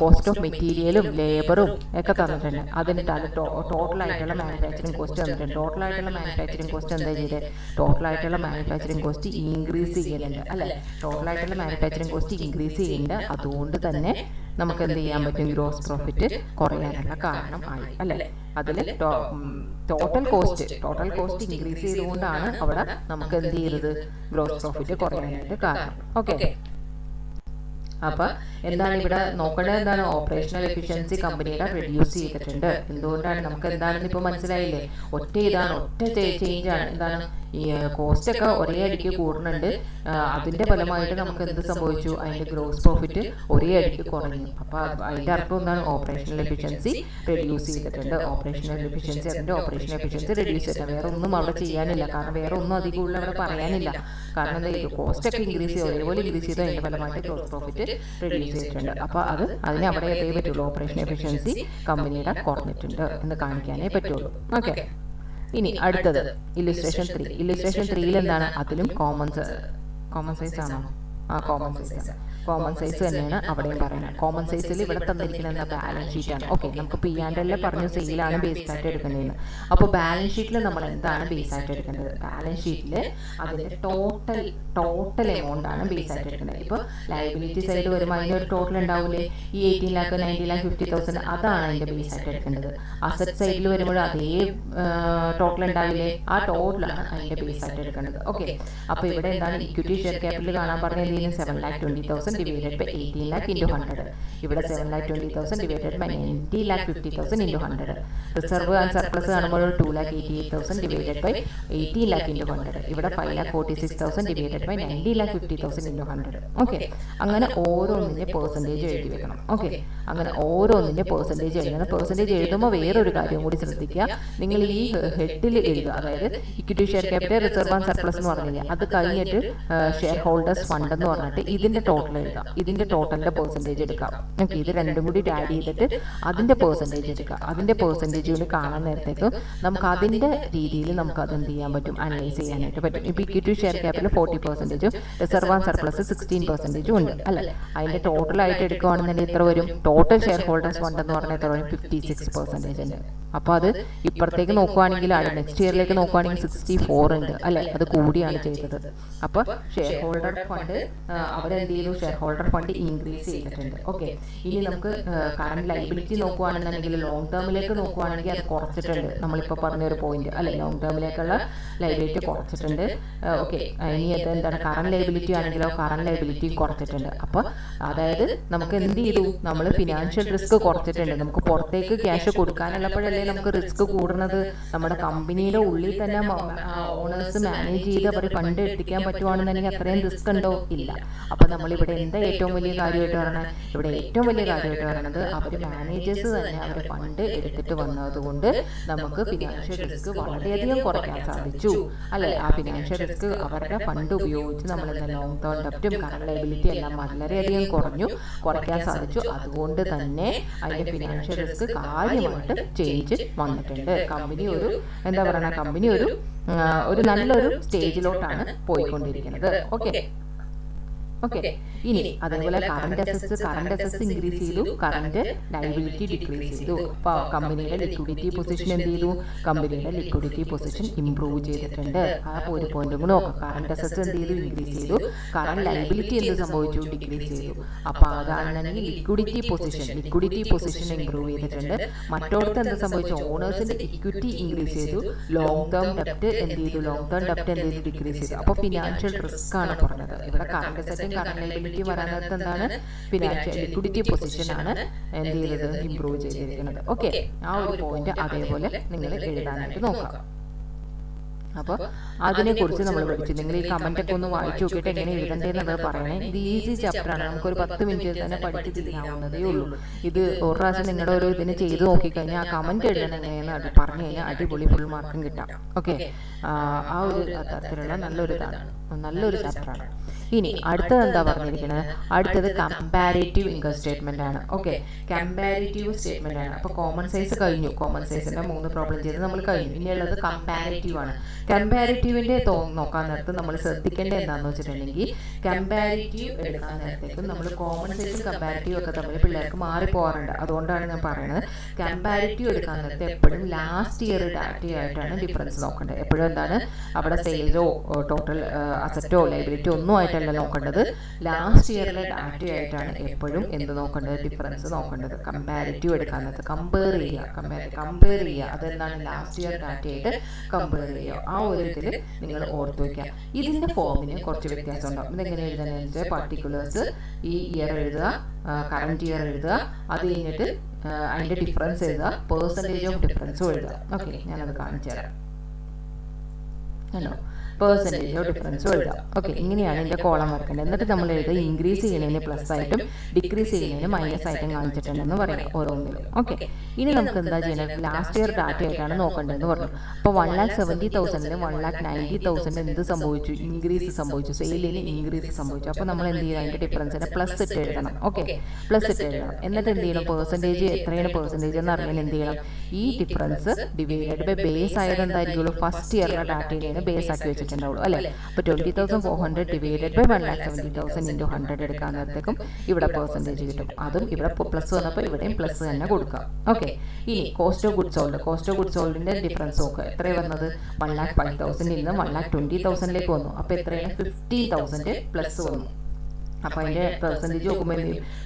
കോസ്റ്റ് ഓഫ് മെറ്റീരിയലും ലേബറും ഒക്കെ തന്നിട്ടുണ്ട്. അതിനിട്ടാണ് ടോട്ടലായിട്ടുള്ള മാനുഫാക്ചറിങ് കോസ്റ്റ് തന്നിട്ടുണ്ട്. ടോട്ടലായിട്ടുള്ള മാനുഫാക്ചറിങ് കോസ്റ്റ് എന്താ ചെയ്തത്, ടോട്ടലായിട്ടുള്ള മാനുഫാക്ചറിങ് കോസ്റ്റ് ഇൻക്രീസ് ചെയ്യുന്നുണ്ട് അല്ലേ. ടോട്ടലായിട്ടുള്ള മാനുഫാക്ചറിങ് കോസ്റ്റ് ഇൻക്രീസ് ചെയ്യുന്നുണ്ട്. അതുകൊണ്ട് തന്നെ നമുക്ക് എന്ത് ചെയ്യാൻ പറ്റും, ഗ്രോസ് പ്രോഫിറ്റ് കുറയാനുള്ള കാരണം ആയി അല്ലേ. അതിൽ ടോട്ടൽ കോസ്റ്റ് ഇൻക്രീസ് ചെയ്തുകൊണ്ടാണ് അവിടെ നമുക്ക് എന്ത് ചെയ്തത്, ഗ്രോസ് പ്രോഫിറ്റ് കുറയാനായിട്ട് കാരണം. ഓക്കെ, അപ്പോൾ എന്താണ് ഇവിടെ നോക്കേണ്ടത്, എന്താണ് ഓപ്പറേഷണൽ എഫിഷ്യൻസി കമ്പനിയുടെ റെഡ്യൂസ് ചെയ്തിട്ടുണ്ട്. എന്തുകൊണ്ടാണ്, നമുക്ക് എന്താണെന്ന് ഇപ്പോൾ മനസ്സിലായില്ലേ. ഒറ്റ ചേഞ്ച് ആണ്. എന്താണ്, ഈ കോസ്റ്റ് ഒക്കെ ഒരേ അടിക്ക് കൂടുന്നുണ്ട്. അതിൻ്റെ ഫലമായിട്ട് നമുക്ക് എന്ത് സംഭവിച്ചു, അതിൻ്റെ ഗ്രോസ് പ്രോഫിറ്റ് ഒരേ അടിക്ക് കുറഞ്ഞു. അപ്പോൾ അതിൻ്റെ അർത്ഥം എന്താണ്, ഓപ്പറേഷണൽ എഫിഷ്യൻസി റെഡ്യൂസ് ചെയ്തിട്ടുണ്ട്. ഓപ്പറേഷണൽ എഫിഷ്യൻസി റെഡ്യൂസ് ചെയ്തിട്ടുണ്ട്. വേറെ ഒന്നും അവിടെ ചെയ്യാനില്ല, കാരണം വേറെ ഒന്നും അധികം ഉള്ള അവിടെ പറയാനില്ല. കാരണം എന്താ, കോസ്റ്റ് ഒക്കെ ഇൻക്രീസ് ചെയ്ത് ഒരേപോലെ ഇൻക്രീസ് ചെയ്ത് അതിൻ്റെ ഫലമായിട്ട് ഗ്രോസ് പ്രോഫിറ്റ് റെഡ്യൂസ് ചെയ്തിട്ടുണ്ട്. അപ്പോൾ അതിനെ അവിടെ എത്തേ പറ്റുള്ളൂ, ഓപ്പറേഷൻ എഫിഷ്യൻസി കമ്പനിയുടെ കുറഞ്ഞിട്ടുണ്ട് എന്ന് കാണിക്കാനേ പറ്റുള്ളൂ. ഓക്കെ, ഇനി അടുത്തത് ഇല്ലുസ്ട്രേഷൻ 3ൽ എന്താണ്, അതിലും കോമൺ സൈസ് ആണോ, കോമൺ സൈസ് തന്നെയാണ് അവിടെയും പറയുന്നത്. കോമൺ സൈസിൽ ഇവിടെ തന്നിരിക്കുന്നത് എന്താ, ബാലൻസ് ഷീറ്റാണ്. ഓക്കെ, നമുക്ക് പി ആൻഡ് എൽ പറഞ്ഞു സെയിലാണ് ബേസ് ആയിട്ട് എടുക്കേണ്ടതെന്ന്. അപ്പോൾ ബാലൻസ് ഷീറ്റിൽ നമ്മൾ എന്താണ് ബേസ് ആയിട്ട് എടുക്കേണ്ടത്, ബാലൻസ് ഷീറ്റിൽ അതിൻ്റെ ടോട്ടൽ എമൗണ്ട് ആണ് ബേസ് ആയിട്ട് എടുക്കേണ്ടത്. ഇപ്പോൾ ലയബിലിറ്റി സൈഡ് വരുമ്പോൾ അതിൻ്റെ ഒരു ടോട്ടൽ ഉണ്ടാവില്ലേ, ഈ 18 lakh 90 lakh 50,000 അതാണ് അതിൻ്റെ ബേസ് ആയിട്ട് എടുക്കേണ്ടത്. അസറ്റ് സൈഡിൽ വരുമ്പോൾ അതേ ടോട്ടൽ ഉണ്ടാവില്ലേ, ആ ടോട്ടലാണ് അതിൻ്റെ ബേസ് ആയിട്ട് എടുക്കേണ്ടത്. ഓക്കെ, അപ്പോൾ ഇവിടെ എന്താണ്, ഇക്വിറ്റി ഷെയർ ക്യാപിറ്റൽ കാണാൻ പറഞ്ഞ എന്തെങ്കിലും 7,20,000 divided by 18 lakh into 100. ഇവിടെ 7,20,000 divided by 90,50,000 into 100. Reserve and surplus കാണുമ്പോൾ 2,88,000 divided by 18 lakh into 100. ഇവിടെ 5,46,000 divided by 90,50,000 into 100. ഓക്കെ, അങ്ങനെ ഓരോന്നിൻ്റെ പെർസെൻറ്റേജ് എഴുതി വെക്കണം. ഓക്കെ, അങ്ങനെ ഓരോന്നിൻ്റെ പെർസെൻറ്റേജ് എഴുതണം. പെർസെൻറ്റേജ് എഴുതുമ്പോൾ വേറൊരു കാര്യം കൂടി ശ്രദ്ധിക്കുക, നിങ്ങൾ ഈ ഹെഡിൽ എഴുതുക. അതായത് equity share capital, reserve and surplus എന്ന് പറഞ്ഞില്ല, അത് കഴിഞ്ഞിട്ട് ഷെയർ ഹോൾഡേഴ്സ് ഫണ്ട് എന്ന് പറഞ്ഞിട്ട് ഇതിൻ്റെ ടോട്ടൽ എഴുതാം, ഇതിൻ്റെ ടോട്ടലിൻ്റെ പെർസെൻറ്റേജ് എടുക്കാം. ഓക്കെ, ഇത് രണ്ടും കൂടി ആഡ് ചെയ്തിട്ട് അതിൻ്റെ പെർസെൻറ്റേജ് എടുക്കാം. അതിൻ്റെ പെർസെൻറ്റേജ് കൂടി കാണാൻ നേരത്തേക്ക് നമുക്ക് അതിൻ്റെ രീതിയിൽ നമുക്ക് അത് എന്ത് ചെയ്യാൻ പറ്റും, അനലൈസ് ചെയ്യാനായിട്ട് പറ്റും. ഇപ്പോൾ equity share capital 40%, reserve and surplus 16% ഉണ്ട് അല്ലേ. അതിൻ്റെ ടോട്ടലായിട്ട് എടുക്കുകയാണെന്നുണ്ടെങ്കിൽ എത്ര വരും, ടോട്ടൽ ഷെയർ ഹോൾഡേഴ്സ് ഫണ്ട് എന്ന് പറഞ്ഞാൽ എത്ര വരും, 56% ഉണ്ട്. അപ്പോൾ അത് ഇപ്പുറത്തേക്ക് നോക്കുകയാണെങ്കിൽ നെക്സ്റ്റ് ഇയറിലേക്ക് നോക്കുകയാണെങ്കിൽ 64 ഉണ്ട് അല്ലേ, അത് കൂടിയാണ് ചെയ്തത്. അപ്പോൾ ഷെയർ ഹോൾഡർ ഫണ്ട് അവരെന്ത് ചെയ്തു, ഷെയർ ഹോൾഡർ ഫണ്ട് ഇൻക്രീസ് ചെയ്തിട്ടുണ്ട്. ഓക്കെ, ഇനി നമുക്ക് കറണ്ട് ലൈബിലിറ്റി നോക്കുകയാണെന്നുണ്ടെങ്കിൽ ലോങ് ടേമിലേക്ക് നോക്കുകയാണെങ്കിൽ അത് കുറച്ചിട്ടുണ്ട്. നമ്മളിപ്പോൾ പറഞ്ഞൊരു പോയിന്റ് അല്ലെ, ലോങ് ടേമിലേക്കുള്ള ലൈബിലിറ്റി കുറച്ചിട്ടുണ്ട്. ഓക്കെ, ഇനി എന്താണ്, കറണ്ട് ലൈബിലിറ്റി ആണെങ്കിലോ കറണ്ട് ലൈബിലിറ്റി കുറച്ചിട്ടുണ്ട്. അപ്പോൾ അതായത് നമുക്ക് എന്ത് ചെയ്തു, നമ്മൾ ഫിനാൻഷ്യൽ റിസ്ക് കുറച്ചിട്ടുണ്ട്. നമുക്ക് പുറത്തേക്ക് ക്യാഷ് കൊടുക്കാനുള്ളപ്പോഴല്ലേ നമുക്ക് റിസ്ക് കൂടുന്നത്. നമ്മുടെ കമ്പനിയുടെ ഉള്ളിൽ തന്നെ ഓണേഴ്സ് മാനേജ് ചെയ്ത് അവർ ഫണ്ട് എത്തിക്കാൻ പറ്റുവാണെന്നുണ്ടെങ്കിൽ അത്രയും റിസ്ക് ഉണ്ടോ, ഇല്ല. ഇല്ല. അപ്പോൾ നമ്മളിവിടെ എന്താ ഏറ്റവും വലിയ കാര്യമായിട്ട് പറയണത്? ഇവിടെ ഏറ്റവും വലിയ കാര്യമായിട്ട് പറയണത് അവർ മാനേജേഴ്സ് തന്നെ അവരെ ഫണ്ട് എടുത്തിട്ട് വന്നതുകൊണ്ട് നമുക്ക് ഫിനാൻഷ്യൽ റിസ്ക് വളരെയധികം കുറയ്ക്കാൻ സാധിച്ചു അല്ലെ. ആ ഫിനാൻഷ്യൽ റിസ്ക് അവരുടെ ഫണ്ട് ഉപയോഗിച്ച് നമ്മൾ ലോങ് ടേം ഡെപ്റ്റും കറണ്ട് ലയബിലിറ്റി എല്ലാം വളരെയധികം കുറയ്ക്കാൻ സാധിച്ചു. അതുകൊണ്ട് തന്നെ അതിന്റെ ഫിനാൻഷ്യൽ റിസ്ക് കാര്യമായിട്ട് ചേഞ്ച് വന്നിട്ടുണ്ട്. കമ്പനി ഒരു നല്ലൊരു സ്റ്റേജിലോട്ടാണ് പോയിക്കൊണ്ടിരിക്കുന്നത്. ഓക്കെ. ഇനി അതേപോലെ കറണ്ട് അസറ്റ്സ് ഇൻക്രീസ് ചെയ്തു, കറണ്ട് ലയബിലിറ്റി ഡിക്രീസ് ചെയ്തു. അപ്പോൾ കമ്പനിയുടെ ലിക്വിഡിറ്റി പൊസിഷൻ എന്ത് ചെയ്തു? കമ്പനിയുടെ ലിക്വിഡിറ്റി പൊസിഷൻ ഇംപ്രൂവ് ചെയ്തിട്ടുണ്ട്. ആ ഒരു പോയിന്റും കൂടെ നോക്കാം. കറണ്ട് അസറ്റ്സ് എന്ത് ചെയ്തു? ഇൻക്രീസ് ചെയ്തു. കറണ്ട് ലയബിലിറ്റി എന്ത് സംഭവിച്ചു? ഡിക്രീസ് ചെയ്തു. അപ്പോൾ അതാണെങ്കിൽ ലിക്വിഡിറ്റി പൊസിഷൻ ഇംപ്രൂവ് ചെയ്തിട്ടുണ്ട്. മറ്റോടത്ത് എന്ത് സംഭവിച്ചു? ഓണേഴ്സിന്റെ ഇക്വിറ്റി ഇൻക്രീസ് ചെയ്തു. ലോങ് ടേം ഡെപ്റ്റ് എന്ത് ചെയ്തു? ഡിക്രീസ് ചെയ്തു. അപ്പോൾ ഫിനാൻഷ്യൽ റിസ്ക് ആണ് പറഞ്ഞത്. ഇവിടെ കറണ്ട് അസറ്റും കറണ്ട് ലയബിലിറ്റി വരാനകത്ത് എന്താണ്? ഫിനാൻഷ്യൽ ലിക്വിഡിറ്റി പൊസിഷൻ ആണ് എന്ത് ചെയ്തത്? ഇംപ്രൂവ് ചെയ്തിരിക്കുന്നത്. ഓക്കെ. ആ ഒരു പോയിന്റ് അതേപോലെ നിങ്ങൾ എഴുതാനായിട്ട് നോക്കാം. അപ്പോൾ അതിനെക്കുറിച്ച് നമ്മൾ പഠിച്ചു. നിങ്ങൾ ഈ കമൻ്റൊക്കെ ഒന്ന് വായിച്ചു നോക്കിയിട്ട് എങ്ങനെ എഴുതേണ്ടതെന്നത് പറയണേ. ഇത് ഈസി ചാപ്റ്ററാണ്. നമുക്കൊരു 10 മിനിറ്റിൽ തന്നെ പഠിച്ച് തീരാവുന്നതേ ഉള്ളൂ. ഇത് ഒരു പ്രാവശ്യം നിങ്ങളുടെ ഒരു ഇതിന് ചെയ്ത് നോക്കിക്കഴിഞ്ഞാൽ ആ കമൻറ്റ് എഴുതണം എങ്ങനെയെന്ന് പറഞ്ഞു കഴിഞ്ഞാൽ അടിപൊളി ഫുൾ മാർക്കും കിട്ടാം. ഓക്കെ. ആ ഒരു തരത്തിലുള്ള നല്ലൊരു ചാപ്റ്ററാണ്. ഇനി അടുത്തത് എന്താ പറഞ്ഞിരിക്കുന്നത്? അടുത്തത് കമ്പാരിറ്റീവ് ഇൻകം സ്റ്റേറ്റ്മെന്റ് ആണ്. ഓക്കെ. കമ്പാരിറ്റീവ് സ്റ്റേറ്റ്മെന്റ് ആണ്. അപ്പോൾ കോമൺ സൈസ് കഴിഞ്ഞു. കോമൺ സൈസിന്റെ 3 പ്രോബ്ലം ചെയ്ത് നമ്മൾ കഴിഞ്ഞു. ഇനിയുള്ളത് കമ്പാരിറ്റീവ് ആണ്. കമ്പാരിറ്റീവിന്റെ നോക്കാൻ നേരത്ത് നമ്മൾ ശ്രദ്ധിക്കേണ്ടത് എന്താണെന്ന് വെച്ചിട്ടുണ്ടെങ്കിൽ, കമ്പാരിറ്റീവ് എടുക്കാൻ നേരത്തേക്കും നമ്മൾ കോമൺ സൈസും കമ്പാരിറ്റീവ് ഒക്കെ തമ്മിൽ പിള്ളേർക്ക് മാറിപ്പോകാറുണ്ട്. അതുകൊണ്ടാണ് ഞാൻ പറയുന്നത്, കമ്പാരിറ്റീവ് എടുക്കാൻ നേരത്തെ എപ്പോഴും ലാസ്റ്റ് ഇയർ ഡാറ്റയായിട്ടാണ് ഡിഫറൻസ് നോക്കേണ്ടത്. എപ്പോഴും എന്താണ് അവിടെ സെയിൽസോ ടോട്ടൽ അസറ്റോ ലയബിലിറ്റിയോ ഒന്നും ആയിട്ടല്ല നോക്കേണ്ടത്. ലാസ്റ്റ് ഇയറിലെ ഡാറ്റയായിട്ടാണ് എപ്പോഴും എന്ത് നോക്കേണ്ടത്? ഡിഫറൻസ് നോക്കേണ്ടത്. കമ്പാരിറ്റീവ് എടുക്കാൻ നേരത്ത് കമ്പയർ ചെയ്യുക. അതെന്താണ്? ലാസ്റ്റ് ഇയർ ഡാറ്റയായിട്ട് കമ്പയർ ചെയ്യുക. ആ ഒരു ഇതിൽ നിങ്ങൾ ഓർത്ത് വയ്ക്കുക. ഇതിന്റെ ഫോമിന് കുറച്ച് വ്യത്യാസം ഉണ്ടാവും. ഇതെങ്ങനെ എഴുതാനെന്ന് വെച്ചാൽ പർട്ടിക്കുലേഴ്സ് ഈ ഇയർ എഴുതുക, കറണ്ട് ഇയർ എഴുതുക, അത് കഴിഞ്ഞിട്ട് അതിന്റെ ഡിഫറൻസ് എഴുതുക, പെർസെൻറ്റേജ് ഓഫ് ഡിഫറൻസും എഴുതുക. ഓക്കെ. ഞാനത് കാണിച്ചു തരാം. ഹലോ, പെർസെൻറ്റേജോ ഡിഫറൻസോ എഴുതാം. ഓക്കെ. ഇങ്ങനെയാണ് ഇതിൻ്റെ കോളം വരക്കേണ്ടത്. എന്നിട്ട് നമ്മൾ എഴുതുക ഇൻക്രീസ് ചെയ്യുന്നതിന് പ്ലസ് ആയിട്ടും ഡിക്രീസ് ചെയ്യുന്നതിന് മൈനസ് ആയിട്ടും കാണിച്ചിട്ടുണ്ടെന്ന് പറയാം ഓരോന്നിലും. ഓക്കെ. ഇനി നമുക്ക് എന്താ ചെയ്യുന്നത്? ലാസ്റ്റ് ഇയർ ഡാറ്റ ആയിട്ടാണ് നോക്കേണ്ടതെന്ന് പറഞ്ഞു. അപ്പോൾ 1,70,000 1,90,000 എന്ത് സംഭവിച്ചു? ഇൻക്രീസ് സംഭവിച്ചു. സെയിലിന് ഇൻക്രീസ് സംഭവിച്ചു. അപ്പോൾ നമ്മൾ എന്ത് ചെയ്യണം? അതിൻ്റെ ഡിഫറൻസിനെ പ്ലസ് ഇട്ട് എഴുതണം. ഓക്കെ. പ്ലസ് ഇട്ട് എഴുതണം. എന്നിട്ട് എന്ത് ചെയ്യണം? പെർസെൻറ്റേജ് എത്രയാണ് പെർസെൻറ്റേജ് എന്ന് അറിയാൻ എന്ത് ചെയ്യണം? ഈ ഡിഫറൻസ് ഡിവൈഡഡ് ബൈ ബേസ് ആയത് എന്തായിരിക്കുള്ളൂ? ഫസ്റ്റ് ഇയറിലെ ഡാറ്റയിലാണ് ബേസ് ആക്കി വെച്ചിട്ടുണ്ടാവുള്ളൂ അല്ലേ. അപ്പോൾ 20,400 ഡിവൈഡഡ് ബൈ 1,70,000 ഇൻറ്റു 100 എടുക്കാൻ നേരത്തേക്കും ഇവിടെ പെർസെൻറ്റേജ് കിട്ടും. അതും ഇവിടെ പ്ലസ് വന്നപ്പോൾ ഇവിടെയും പ്ലസ് തന്നെ കൊടുക്കാം. ഓക്കെ. ഇനി കോസ്റ്റ് ഓഫ് ഗുഡ് സോൾഡിന്റെ ഡിഫറൻസ് നോക്കുക. എത്രയാണ് വന്നത്? 1,05,000 നിന്ന് 1,20,000 വന്നു. അപ്പോൾ എത്രയാണ്? 15,000 പ്ലസ് വന്നു. അപ്പോൾ അതിൻ്റെ പെർസെൻറ്റേജ് നോക്കുമ്പോൾ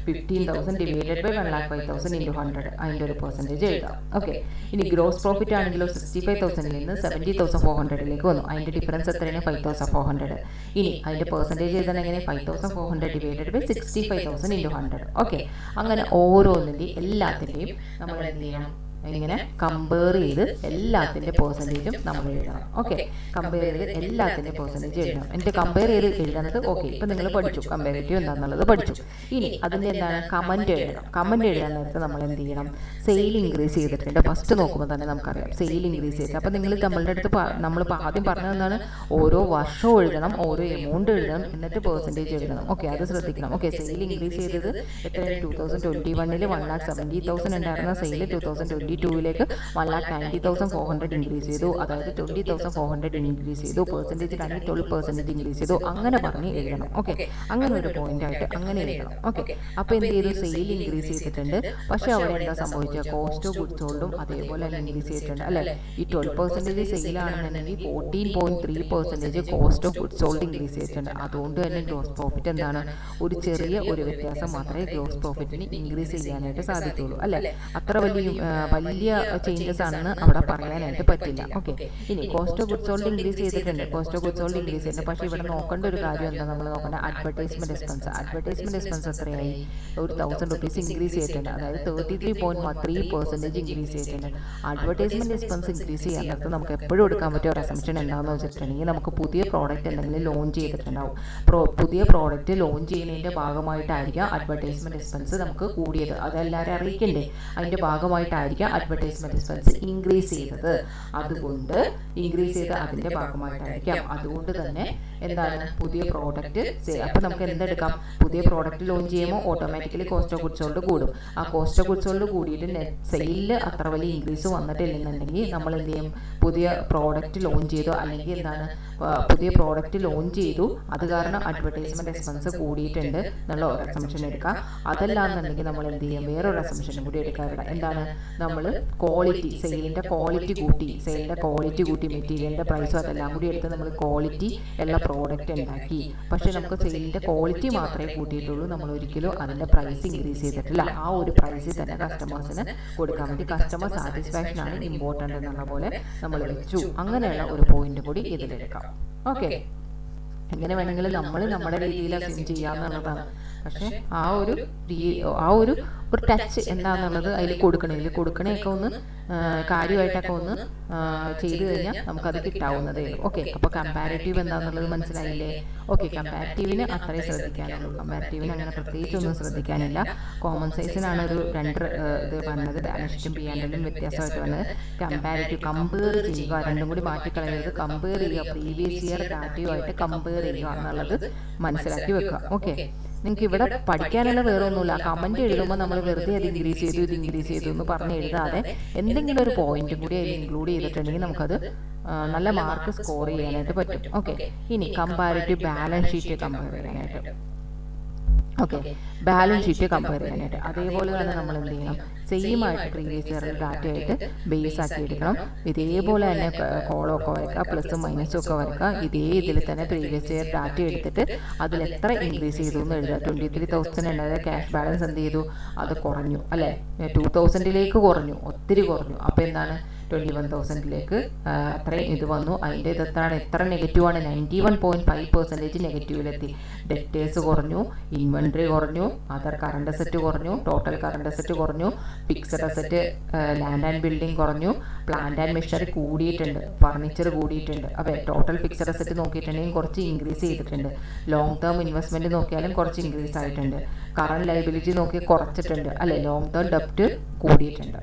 15,000 ഡിവൈഡഡ് ബൈ 1,05,000 ഇൻറ്റു 100 അതിൻ്റെ ഒരു പെർസെൻറ്റേജ് എഴുതാം. ഓക്കെ. ഇനി ഗ്രോസ് പ്രോഫിറ്റ് ആണെങ്കിലോ 65,000 നിന്ന് 70,400 വന്നു. അതിൻ്റെ ഡിഫറൻസ് എത്രയാണ്? 5,400. ഇനി അതിൻ്റെ പെർസെൻറ്റേജ് എഴുതാൻ എങ്ങനെ? 5,400 ഡിവൈഡഡ് ബൈ 65,000 ഇൻറ്റു 100. ഓക്കെ. അങ്ങനെ ഓരോന്നിൻ്റെയും എല്ലാത്തിൻ്റെയും നമ്മൾ എന്ത് ചെയ്യണം? ഇങ്ങനെ കമ്പയർ ചെയ്ത് എല്ലാത്തിൻ്റെ പെർസെൻറ്റേജും നമ്മൾ എഴുതണം. ഓക്കെ. കമ്പയർ ചെയ്ത് എല്ലാത്തിൻ്റെ പെർസെൻറ്റേജ് എഴുതണം. എന്നിട്ട് കമ്പയർ ചെയ്ത് എഴുതുന്നത് ഓക്കെ. ഇപ്പം നിങ്ങൾ പഠിച്ചു കമ്പാരിറ്റീവ് എന്താണെന്നുള്ളത് പഠിച്ചു. ഇനി അതിൻ്റെ എന്താണ്? കമൻറ്റ് എഴുതണം. കമൻറ്റ് എഴുതാൻ നേരത്തെ നമ്മൾ എന്ത് ചെയ്യണം? സെയിൽ ഇൻക്രീസ് ചെയ്തിട്ടുണ്ട്. ഫസ്റ്റ് നോക്കുമ്പോൾ തന്നെ നമുക്കറിയാം സെയിൽ ഇൻക്രീസ് ചെയ്തിട്ട്. അപ്പോൾ നിങ്ങൾ നമ്മളുടെ അടുത്ത് നമ്മളിപ്പോൾ ആദ്യം പറഞ്ഞത് എന്താണ്? ഓരോ വർഷവും എഴുതണം, ഓരോ എമൗണ്ട് എഴുതണം, എന്നിട്ട് പെർസെൻറ്റേജ് എഴുതണം. ഓക്കെ. അത് ശ്രദ്ധിക്കണം. ഓക്കെ. സെയിൽ ഇൻക്രീസ് ചെയ്തത് എത്രയാണ്? 2021 1,70,000 ഉണ്ടായിരുന്ന സെയിൽ 2022 1,90,400 ഇൻക്രീസ് ചെയ്തു. അതായത് 20,400 ഇൻക്രീസ് ചെയ്തു. പെർസെൻറ്റേജ് 12% ഇൻക്രീസ് ചെയ്തു. അങ്ങനെ പറഞ്ഞ് എഴുതണം. ഓക്കെ. അങ്ങനെ ഒരു പോയിന്റ് ആയിട്ട് അങ്ങനെ എഴുതണം. ഓക്കെ. അപ്പോൾ എന്ത് ചെയ്തു? സെയിൽ ഇൻക്രീസ് ചെയ്തിട്ടുണ്ട്. പക്ഷെ അവിടെ എന്താ സംഭവിച്ചത്? കോസ്റ്റ് ഓഫ് ഗുഡ്സ് സോൾഡും അതേപോലെ തന്നെ ഇൻക്രീസ് ചെയ്തിട്ടുണ്ട് അല്ലേ. ഈ 12% സെയിലാണെന്നുണ്ടെങ്കിൽ 14.3% cost of goods sold increase ചെയ്തിട്ടുണ്ട്. അതുകൊണ്ട് തന്നെ ഗ്രോസ് പ്രോഫിറ്റ് എന്താണ്? ഒരു ചെറിയ ഒരു വ്യത്യാസം മാത്രമേ ഗ്രോസ് പ്രോഫിറ്റിന് ഇൻക്രീസ് ചെയ്യാനായിട്ട് സാധിക്കുള്ളൂ അല്ലേ. അത്ര വലിയ വലിയ ചേഞ്ചസ് ആണെന്ന് അവിടെ പറയാനായിട്ട് പറ്റില്ല. ഓക്കെ, ഇനി cost of goods sold increase ചെയ്തിട്ടുണ്ട്, cost of goods sold increase ചെയ്തിട്ടുണ്ട്. പക്ഷേ ഇവിടെ നോക്കേണ്ട ഒരു കാര്യം എന്താ, നമ്മൾ നോക്കേണ്ട അഡ്വർടൈസ്മെന്റ് എക്സ്പെൻസ്. അഡ്വർടൈസ്മെന്റ് എക്സ്പെൻസ് എത്രയായി, ഒരു 1000 rupees ഇൻക്രീസ് ചെയ്തിട്ടുണ്ട്, അതായത് 33.3% ഇൻക്രീസ് ചെയ്തിട്ടുണ്ട്. അഡ്വർടൈസ്മെന്റ് എക്സ്പെൻസ് ഇൻക്രീസ് ചെയ്യാൻ നേരത്ത് നമുക്ക് എപ്പോഴും എടുക്കാൻ പറ്റിയ ഒരു അസംഷൻ എന്താണെന്ന് വെച്ചിട്ടുണ്ടെങ്കിൽ, നമുക്ക് പുതിയ പ്രോഡക്റ്റ് എന്തെങ്കിലും ലോഞ്ച് ചെയ്തിട്ടുണ്ടാവും. പുതിയ പ്രോഡക്റ്റ് ലോഞ്ച് ചെയ്യുന്നതിൻ്റെ ഭാഗമായിട്ടായിരിക്കാം അഡ്വർടൈസ്മെന്റ് എക്സ്പെൻസ് നമുക്ക് കൂടിയത്. അതെല്ലാവരും അറിയിക്കണ്ടേ, അതിൻ്റെ ഭാഗമായിട്ടായിരിക്കാം അഡ്വർടൈസ്മെന്റ് എക്സ്പെൻസ് ഇൻക്രീസ് ചെയ്തത്. അതുകൊണ്ട് ഇൻക്രീസ് ചെയ്ത് അതിൻ്റെ ഭാഗമായിട്ടായിരിക്കാം. അതുകൊണ്ട് തന്നെ എന്താണ്, പുതിയ പ്രോഡക്റ്റ് അപ്പോൾ നമുക്ക് എന്തെടുക്കാം, പുതിയ പ്രോഡക്റ്റ് ലോഞ്ച് ചെയ്യുമ്പോൾ automatically cost of goods sold കൂടും. ആ കോസ്റ്റ് ഓഫ് ഗുഡ്സ് സോൾഡ് കൂടിയിട്ട് നെറ്റ് സെയിലിൽ അത്ര വലിയ ഇൻക്രീസ് വന്നിട്ടില്ലെന്നുണ്ടെങ്കിൽ നമ്മൾ എന്ത് ചെയ്യും, പുതിയ പ്രോഡക്റ്റ് ലോഞ്ച് ചെയ്തു, അല്ലെങ്കിൽ എന്താണ് പുതിയ പ്രോഡക്റ്റ് ലോഞ്ച് ചെയ്തു, അത് കാരണം അഡ്വർടൈസ്മെന്റ് എക്സ്പെൻസ് കൂടിയിട്ടുണ്ട് എന്നുള്ള ഒരു അസംഷൻ എടുക്കുക. അതല്ലാന്നുണ്ടെങ്കിൽ നമ്മൾ എന്ത് ചെയ്യും, വേറൊരു അസംഷനും കൂടി എടുക്കാറുണ്ട്. എന്താണ്, നമ്മൾ ക്വാളിറ്റി, സെയിലിൻ്റെ ക്വാളിറ്റി കൂട്ടി മെറ്റീരിയലിൻ്റെ പ്രൈസും അതെല്ലാം കൂടി എടുത്ത് നമ്മൾ ക്വാളിറ്റി ഉള്ള പ്രോഡക്റ്റ് ഉണ്ടാക്കി. പക്ഷേ നമുക്ക് സെയിലിൻ്റെ ക്വാളിറ്റി മാത്രമേ കൂട്ടിയിട്ടുള്ളൂ, നമ്മൾ ഒരിക്കലും അതിൻ്റെ പ്രൈസ് ഇൻക്രീസ് ചെയ്തിട്ടില്ല. ആ ഒരു പ്രൈസിൽ തന്നെ കസ്റ്റമേഴ്സിന് കൊടുക്കാൻ വേണ്ടി കസ്റ്റമർ സാറ്റിസ്ഫാക്ഷൻ ആണ് ഇമ്പോർട്ടൻ്റ് എന്നുള്ള പോലെ നമ്മൾ വെച്ചു. അങ്ങനെയുള്ള ഒരു പോയിന്റ് കൂടി ഇതിലെടുക്കാം. ഓക്കെ, എങ്ങനെ വേണമെങ്കിലും നമ്മൾ നമ്മുടെ രീതിയിൽ അസ്യൂം ചെയ്യാമെന്നുള്ളതാണ്. പക്ഷേ ആ ഒരു ടച്ച് എന്താണെന്നുള്ളത് അതിൽ കൊടുക്കണേയൊക്കെ ഒന്ന് കാര്യമായിട്ടൊക്കെ ഒന്ന് ചെയ്തു കഴിഞ്ഞാൽ നമുക്കത് കിട്ടാവുന്നതേ ഉള്ളൂ. ഓക്കെ, അപ്പോൾ കമ്പാരിറ്റീവ് എന്താണെന്നുള്ളത് മനസ്സിലായില്ലേ? ഓക്കെ, കമ്പാരിറ്റീവിന് അത്രയും ശ്രദ്ധിക്കാനുള്ളൂ. കമ്പാരിറ്റീവിന് അങ്ങനെ പ്രത്യേകിച്ചൊന്നും ശ്രദ്ധിക്കാനില്ല. കോമൺ സൈസിനാണ് ഒരു 2 ഇത് വന്നത്, ബാലൻസ് ഷീറ്റും P&L വ്യത്യാസമായിട്ട് വന്നത്. കമ്പാരിറ്റീവ് കമ്പയർ ചെയ്യുക, രണ്ടും കൂടി മാറ്റിക്കളയരുത്. കമ്പയർ ചെയ്യുക, പ്രീവിയസ് ഇയർ ഡാറ്റയുമായിട്ട് കമ്പയർ ചെയ്യുക എന്നുള്ളത് മനസ്സിലാക്കി വെക്കുക. ഓക്കെ, നിങ്ങൾക്ക് ഇവിടെ പഠിക്കാനുള്ള വേറെ ഒന്നുമില്ല. കമൻറ്റ് എഴുതുമ്പോൾ നമ്മൾ വെറുതെ അത് ഇത് ഇൻക്രീസ് ചെയ്തു എന്ന് പറഞ്ഞ് എഴുതാതെ എന്തെങ്കിലും ഒരു പോയിന്റ് കൂടി അതിൽ ഇൻക്ലൂഡ് ചെയ്തിട്ടുണ്ടെങ്കിൽ നമുക്കത് നല്ല മാർക്ക് സ്കോർ ചെയ്യാനായിട്ട് പറ്റും. ഓക്കെ, ഇനി കമ്പാരിറ്റീവ് ബാലൻസ് ഷീറ്റ് കമ്പയർ ചെയ്യാനായിട്ട്. ഓക്കെ, ബാലൻസ് ഷീറ്റ് കമ്പയർ ചെയ്യാനായിട്ട് അതേപോലെ തന്നെ നമ്മൾ എന്ത് ചെയ്യണം, സെയിം ആയിട്ട് പ്രീവിയസ് ഇയറിൽ ഡാറ്റയായിട്ട് ബേസ് ആക്കി എടുക്കണം. ഇതേപോലെ തന്നെ കോളമൊക്കെ വരയ്ക്കുക, പ്ലസും മൈനസും ഒക്കെ വരയ്ക്കുക. ഇതേ ഇതിൽ തന്നെ പ്രീവിയസ് ഇയർ ഡാറ്റ എടുത്തിട്ട് അതിൽ എത്ര ഇൻക്രീസ് ചെയ്തു എന്ന് എഴുതുക. 23,000 ഉണ്ടായത് ക്യാഷ് ബാലൻസ് എന്ത് ചെയ്തു, അത് കുറഞ്ഞു അല്ലേ, 2,000 കുറഞ്ഞു, ഒത്തിരി കുറഞ്ഞു. അപ്പോൾ എന്താണ്, 21,000 അത്രയും ഇത് വന്നു. അതിൻ്റെ ഇത് എത്ര നെഗറ്റീവാണ്, 91.5% നെഗറ്റീവിലെത്തി. ഡെറ്റേഴ്സ് കുറഞ്ഞു, ഇൻവെൻട്രി കുറഞ്ഞു, അതർ കറണ്ട് അസറ്റ് കുറഞ്ഞു, ടോട്ടൽ കറണ്ട് അസറ്റ് കുറഞ്ഞു, fixed asset land and building കുറഞ്ഞു, പ്ലാന്റ് ആൻഡ് മെഷീനറി കൂടിയിട്ടുണ്ട്, ഫർണിച്ചർ കൂടിയിട്ടുണ്ട്. അപ്പോൾ ടോട്ടൽ ഫിക്സഡ് അസറ്റ് നോക്കിയിട്ടുണ്ടെങ്കിൽ കുറച്ച് ഇൻക്രീസ് ചെയ്തിട്ടുണ്ട്. ലോങ് ടേം ഇൻവെസ്റ്റ്മെൻറ്റ് നോക്കിയാലും കുറച്ച് ഇൻക്രീസ് ആയിട്ടുണ്ട്. കറണ്ട് ലയബിലിറ്റി നോക്കി കുറച്ചിട്ടുണ്ട് അല്ലേ. ലോങ് ടേം ഡെപ്റ്റ്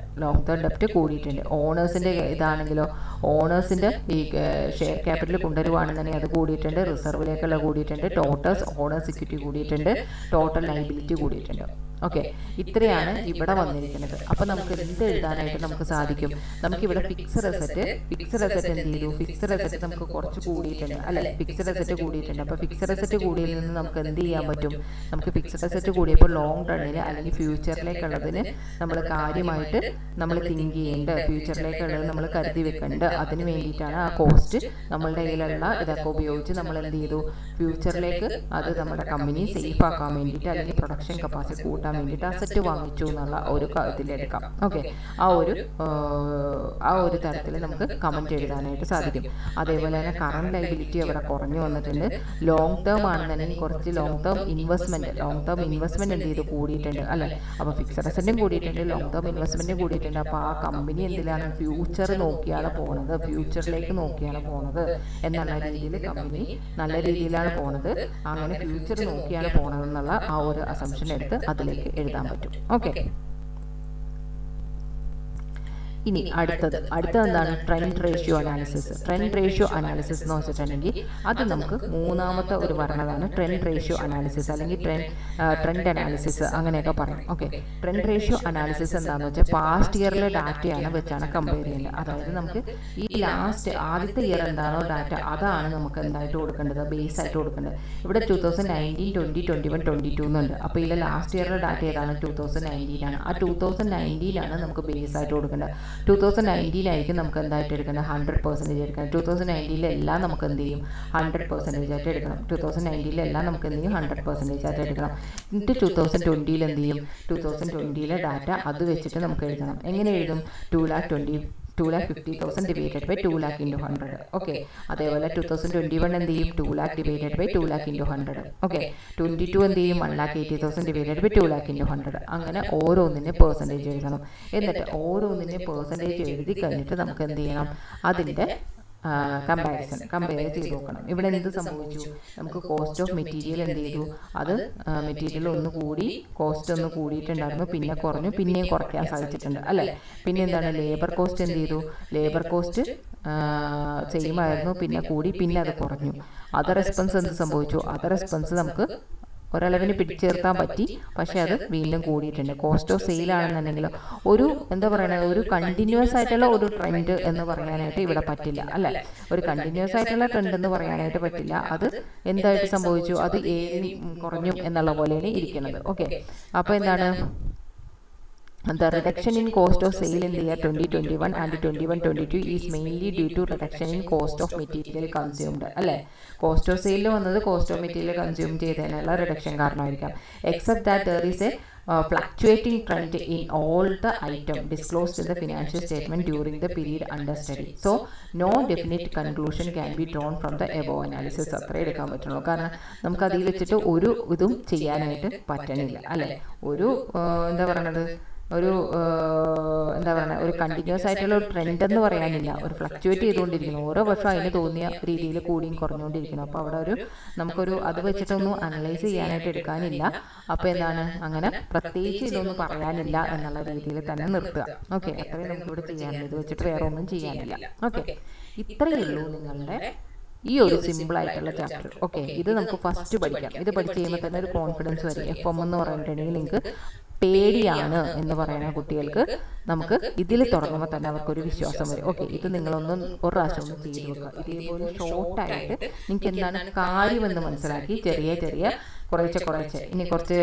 കൂടിയിട്ടുണ്ട്. ഓണേഴ്സിൻ്റെ ഇതാണെങ്കിലോ, ഓണേഴ്സിൻ്റെ ഈ ഷെയർ ക്യാപിറ്റൽ കൊണ്ടുവരുവാണെന്നുണ്ടെങ്കിൽ അത് കൂടിയിട്ടുണ്ട്. റിസർവിലേക്കുള്ള കൂടിയിട്ടുണ്ട്. ടോട്ടൽസ് ഓണേഴ്സ് ഇക്വിറ്റി കൂടിയിട്ടുണ്ട്. ടോട്ടൽ ലയബിലിറ്റി കൂടിയിട്ടുണ്ട്. ഓക്കെ, ഇത്രയാണ് ഇവിടെ വന്നിരിക്കുന്നത്. അപ്പോൾ നമുക്ക് എന്ത് എഴുതാനായിട്ട് നമുക്ക് സാധിക്കും, നമുക്കിവിടെ ഫിക്സഡ് അസറ്റ് എന്ത് ചെയ്തു, ഫിക്സഡ് അസറ്റ് നമുക്ക് കുറച്ച് കൂടിയിട്ടുണ്ട് അല്ലേ, ഫിക്സഡ് അസറ്റ് കൂടിയിട്ടുണ്ട്. അപ്പോൾ ഫിക്സഡ് അസറ്റ് കൂടിയതിൽ നിന്ന് നമുക്ക് എന്ത് ചെയ്യാൻ പറ്റും, നമുക്ക് ഫിക്സഡ് അസറ്റ് കൂടിയപ്പോൾ ലോങ് റണ്ണിൽ അല്ലെങ്കിൽ ഫ്യൂച്ചറിലേക്കുള്ളതിന് നമ്മൾ കാര്യമായിട്ട് നമ്മൾ തിങ്ക് ചെയ്യേണ്ട, ഫ്യൂച്ചറിലേക്കുള്ളത് നമ്മൾ കരുതി വെക്കേണ്ട. അതിന് വേണ്ടിയിട്ടാണ് ആ കോസ്റ്റ് നമ്മളുടെ കയ്യിലുള്ള ഇതൊക്കെ ഉപയോഗിച്ച് നമ്മൾ എന്ത് ചെയ്തു, ഫ്യൂച്ചറിലേക്ക് അത് നമ്മുടെ കമ്പനി സേഫ് ആക്കാൻ വേണ്ടിയിട്ട് അല്ലെങ്കിൽ പ്രൊഡക്ഷൻ കപ്പാസിറ്റി കൂട്ടാൻ വേണ്ടിയിട്ട് അസറ്റ് വാങ്ങിച്ചു എന്നുള്ള ഒരു ഇതിലെടുക്കാം. ഓക്കെ, ആ ഒരു തരത്തിൽ നമുക്ക് കമൻറ്റ് എഴുതാനായിട്ട് സാധിക്കും. അതേപോലെ തന്നെ കറണ്ട് ലയബിലിറ്റി അവിടെ കുറഞ്ഞു വന്നിട്ടുണ്ട്. ലോങ് ടേം ആണെന്നുണ്ടെങ്കിൽ കുറച്ച് ലോങ് ടേം ഇൻവെസ്റ്റ്മെൻറ്റ് എന്ത് ചെയ്ത് കൂടിയിട്ടുണ്ട് അല്ലേ. അപ്പോൾ ഫിക്സഡ് അസറ്റും കൂടിയിട്ടുണ്ട്, ലോങ് ടേം ഇൻവെസ്റ്റ്മെൻറ്റും കൂടിയിട്ടുണ്ട്. അപ്പോൾ ആ കമ്പനി എന്തിലാണ്, ഫ്യൂച്ചറിലേക്ക് നോക്കിയാണ് പോകുന്നത് എന്നുള്ള രീതിയിൽ കമ്പനി നല്ല രീതിയിലാണ് പോകുന്നത്. അങ്ങനെ ഫ്യൂച്ചർ നോക്കിയാണ് പോകുന്നതെന്നുള്ള ആ ഒരു അസംഷൻ എടുത്ത് അതിലേക്ക് എഴുതാൻ പറ്റും. ഓക്കെ, ഇനി അടുത്തത് എന്താണ്, ട്രെൻഡ് റേഷ്യോ അനാലിസിസ് എന്ന് വെച്ചിട്ടുണ്ടെങ്കിൽ അത് നമുക്ക് മൂന്നാമത്തെ ഒരു പറഞ്ഞതാണ് ട്രെൻഡ് റേഷ്യോ അനാലിസിസ് അല്ലെങ്കിൽ ട്രെൻഡ് അനാലിസിസ് അങ്ങനെയൊക്കെ പറയും. ഓക്കെ, ട്രെൻഡ് റേഷ്യോ അനാലിസിസ് എന്താണെന്ന് വെച്ചാൽ പാസ്റ്റ് ഇയറിലെ ഡാറ്റയാണ് വെച്ചാണ് കമ്പയർ ചെയ്യുന്നത്. അതായത് നമുക്ക് ഈ ആദ്യത്തെ ഇയർ എന്താണോ ഡാറ്റ അതാണ് നമുക്ക് എന്തായിട്ട് കൊടുക്കേണ്ടത്, ബേസ് ആയിട്ട് കൊടുക്കേണ്ടത്. ഇവിടെ 2019, 20, 21, 22 എന്നുണ്ട്. അപ്പോൾ ഇതിലെ ലാസ്റ്റ് ഇയറിലെ ഡാറ്റ ഏതാണ്, 2019 ആണ്. ആ 2019 ആണ് നമുക്ക് ബേസ് ആയിട്ട് കൊടുക്കേണ്ടത്. 2019 ആയിരിക്കും നമുക്ക് എന്തായിട്ട് എടുക്കണം 100% എടുക്കണം. 2019 എല്ലാം നമുക്ക് എന്ത് ചെയ്യും 100% ആയിട്ട് എടുക്കണം. 2019 എല്ലാം നമുക്ക് എന്ത് ചെയ്യും 100% ആയിട്ട് എടുക്കണം. എന്നിട്ട് 2020 എന്ത് ചെയ്യും 2020 ഡാറ്റ അത് വെച്ചിട്ട് നമുക്ക് എഴുതണം. എങ്ങനെ എഴുതും 2,50,000 divided by 2 lakh into 100. Okay, അതേപോലെ 2021 എന്ത് ചെയ്യും 2 lakh divided by 2 lakh into 100. Okay, 22 എന്ത് ചെയ്യും 1,80,000 ഡിവൈഡഡ് ബൈ 2 lakh into 100. അങ്ങനെ ഓരോന്നിൻ്റെ പെർസെൻറ്റേജ് എഴുതണം. എന്നിട്ട് ഓരോന്നിൻ്റെ പെർസെൻറ്റേജ് എഴുതി കഴിഞ്ഞിട്ട് നമുക്ക് എന്ത് ചെയ്യണം അതിൻ്റെ കമ്പയർ ചെയ്ത് നോക്കണം. ഇവിടെ എന്ത് സംഭവിച്ചു, നമുക്ക് കോസ്റ്റ് ഓഫ് മെറ്റീരിയൽ എന്ത് ചെയ്തു, അത് മെറ്റീരിയൽ ഒന്ന് കൂടി, കോസ്റ്റ് ഒന്ന് കൂടിയിട്ടുണ്ടായിരുന്നു, പിന്നെ കുറഞ്ഞു, പിന്നെയും കുറയ്ക്കാൻ സാധിച്ചിട്ടുണ്ട് അല്ലേ. പിന്നെ എന്താണ് ലേബർ കോസ്റ്റ് എന്ത് ചെയ്തു, ലേബർ കോസ്റ്റ് സെയിം ആയിരുന്നു, പിന്നെ കൂടി, പിന്നെ അത് കുറഞ്ഞു. അതർ എക്സ്പെൻസ് എന്ത് സംഭവിച്ചു, അതർ എക്സ്പെൻസ് നമുക്ക് ഒരളവിന് പിടിച്ചേർത്താൻ പറ്റി, പക്ഷേ അത് വീണ്ടും കൂടിയിട്ടുണ്ട്. കോസ്റ്റ് ഓഫ് സെയിൽ ആണെന്നുണ്ടെങ്കിൽ ഒരു എന്താ പറയുക ഒരു കണ്ടിന്യൂസ് ആയിട്ടുള്ള ഒരു ട്രെൻഡ് എന്ന് പറയാനായിട്ട് ഇവിടെ പറ്റില്ല അല്ലേ. ഒരു കണ്ടിന്യൂസ് ആയിട്ടുള്ള ട്രെൻഡ് എന്ന് പറയാനായിട്ട് പറ്റില്ല. അത് എന്തായിട്ട് സംഭവിച്ചു, അത് ഏറി കുറഞ്ഞു എന്നുള്ള പോലെയാണ് ഇരിക്കുന്നത്. ഓക്കെ, അപ്പോൾ എന്താണ് the reduction in cost of sale in the year 2021 and 21-22 is mainly due to reduction in cost of material consumed അല്ലേ. കോസ്റ്റ് ഓഫ് സെയിലിൽ വന്നത് കോസ്റ്റ് ഓഫ് മെറ്റീരിയൽ കൺസ്യൂം ചെയ്തതിനുള്ള റിഡക്ഷൻ കാരണമായിരിക്കാം. Except that there is a fluctuating trend in all the item disclosed in the financial statement during the period under study. So no definite conclusion can be drawn from the above analysis. അത്ര എടുക്കാൻ പറ്റുള്ളൂ. കാരണം നമുക്ക് അതിൽ വെച്ചിട്ട് ഒരു ഇതും ചെയ്യാനായിട്ട് പറ്റണില്ല അല്ലേ. ഒരു എന്താ പറയണത് ഒരു എന്താ പറയുക ഒരു കണ്ടിന്യൂസ് ആയിട്ടുള്ള ഒരു ട്രെൻഡ് എന്ന് പറയാനില്ല. ഒരു ഫ്ലക്ച്വേറ്റ് ചെയ്തുകൊണ്ടിരിക്കുന്നു, ഓരോ വർഷം അതിന് തോന്നിയ രീതിയിൽ കൂടിയും കുറഞ്ഞുകൊണ്ടിരിക്കുന്നു. അപ്പോൾ അവിടെ ഒരു നമുക്കൊരു അത് വെച്ചിട്ടൊന്നും അനലൈസ് ചെയ്യാനായിട്ട് എടുക്കാനില്ല. അപ്പോൾ എന്താണ് അങ്ങനെ പ്രത്യേകിച്ച് ഇതൊന്നും പറയാനില്ല എന്നുള്ള രീതിയിൽ തന്നെ നിർത്തുക. ഓക്കെ, അത്രയും നമുക്കിവിടെ ചെയ്യാനില്ല, ഇത് വെച്ചിട്ട് വേറെ ഒന്നും ചെയ്യാനില്ല. ഓക്കെ, ഇത്രയേ ഉള്ളൂ നിങ്ങളുടെ ഈ ഒരു സിമ്പിൾ ആയിട്ടുള്ള ചാപ്റ്റർ. ഓക്കെ, ഇത് നമുക്ക് ഫസ്റ്റ് പഠിക്കാം. ഇത് പഠിച്ച് കഴിയുമ്പോൾ തന്നെ ഒരു കോൺഫിഡൻസ് വരും. FM എന്ന് പറഞ്ഞിട്ടുണ്ടെങ്കിൽ നിങ്ങൾക്ക് പേടിയാണ് എന്ന് പറയുന്ന കുട്ടികൾക്ക് നമുക്ക് ഇതിൽ തുടങ്ങുമ്പോൾ തന്നെ അവർക്കൊരു വിശ്വാസം വരും. ഓക്കെ, ഇത് നിങ്ങളൊന്നും ഒരു പ്രാവശ്യം ഒന്ന് ചെയ്ത് വെക്കുക. ഇതേപോലെ ഷോർട്ടായിട്ട് നിങ്ങൾക്ക് എന്താണ് കാര്യമെന്ന് മനസ്സിലാക്കി ചെറിയ ചെറിയ കുറേശ്ശെ ഇനി കുറച്ച്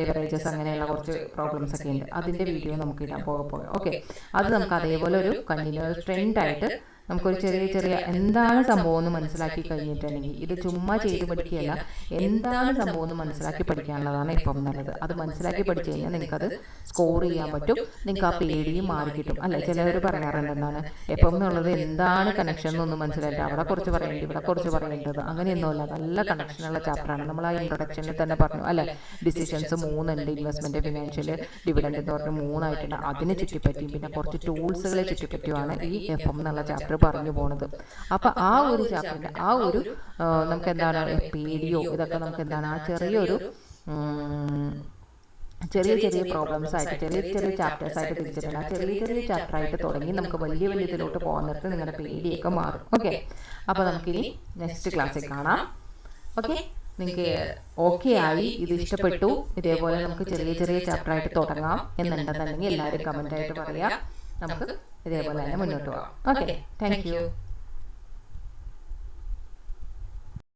ലിവറേജസ് അങ്ങനെയുള്ള കുറച്ച് പ്രോബ്ലംസ് ഒക്കെ ഉണ്ട്, അതിൻ്റെ വീഡിയോ നമുക്ക് ഇടാൻ പോകെ. ഓക്കെ, അത് നമുക്ക് അതേപോലെ ഒരു കണ്ടിന്യൂസ് ട്രെൻഡായിട്ട് നമുക്കൊരു ചെറിയ എന്താണ് സംഭവം എന്ന് മനസ്സിലാക്കി കഴിഞ്ഞിട്ടുണ്ടെങ്കിൽ ഇത് ചുമ്മാ ചെയ്ത് പഠിക്കുകയല്ല, എന്താണ് സംഭവം എന്ന് മനസ്സിലാക്കി പഠിക്കാനുള്ളതാണ് ഇപ്പം നല്ലത്. അത് മനസ്സിലാക്കി പഠിച്ചു കഴിഞ്ഞാൽ നിങ്ങൾക്കത് സ്കോർ ചെയ്യാൻ പറ്റും, നിങ്ങൾക്ക് ആ പേടിയും മാറി കിട്ടും അല്ലേ. ചിലവർ പറയാറുണ്ട് എന്താണ് എപ്പം എന്നുള്ളത് എന്താണ് കണക്ഷൻ എന്നൊന്നും മനസ്സിലായിട്ട് അവിടെ കുറച്ച് പറയേണ്ടത് ഇവിടെ കുറച്ച് പറയേണ്ടത് അങ്ങനെയൊന്നുമല്ല. നല്ല കണക്ഷനുള്ള ചാപ്റ്ററാണ്. നമ്മൾ ആ ഇൻട്രൊഡക്ഷനിൽ തന്നെ പറഞ്ഞു അല്ലേ, ഡിസിഷൻസ് 3 ഉണ്ട്, ഇൻവെസ്റ്റ്മെൻറ്റ്, ഫിനാൻഷ്യൽ, ഡിവിഡൻഡ് എന്ന് പറഞ്ഞ് 3 ആയിട്ടുണ്ട്. അതിനെ ചുറ്റിപ്പറ്റിയും പിന്നെ കുറച്ച് ടൂൾസുകളെ ചുറ്റിപ്പറ്റിയുമാണ് ഈ FM എന്നുള്ള ചാപ്റ്റർ പറഞ്ഞു പോണത്. അപ്പോൾ ആ ഒരു ചാപ്റ്ററിൻ്റെ ആ ഒരു നമുക്ക് എന്താണ് പേടിയോ ഇതൊക്കെ നമുക്ക് എന്താണ് ആ ചെറിയ പ്രോബ്ലംസ് ആയിട്ട് ചെറിയ ചാപ്റ്റേഴ്സ് ആയിട്ട് തിരിച്ചിട്ടുണ്ട്. ആ ചെറിയ ചാപ്റ്ററായിട്ട് തുടങ്ങി നമുക്ക് വലിയ ഇതിലോട്ട് പോകുന്നിടത്ത് നിങ്ങളുടെ പേടിയൊക്കെ മാറും. ഓക്കെ, അപ്പോൾ നമുക്കിനി നെക്സ്റ്റ് ക്ലാസ്സിൽ കാണാം. ഓക്കെ, നിങ്ങൾക്ക് ഓക്കെ ആയി, ഇത് ഇഷ്ടപ്പെട്ടു, ഇതേപോലെ നമുക്ക് ചെറിയ ചാപ്റ്ററായിട്ട് തുടങ്ങാം എന്നുണ്ടെന്നുണ്ടെങ്കിൽ എല്ലാവരും കമൻ്റായിട്ട് പറയാം. നമുക്ക് ഇതേപോലെ തന്നെ മുന്നോട്ട് പോകാം. Okay, thank you.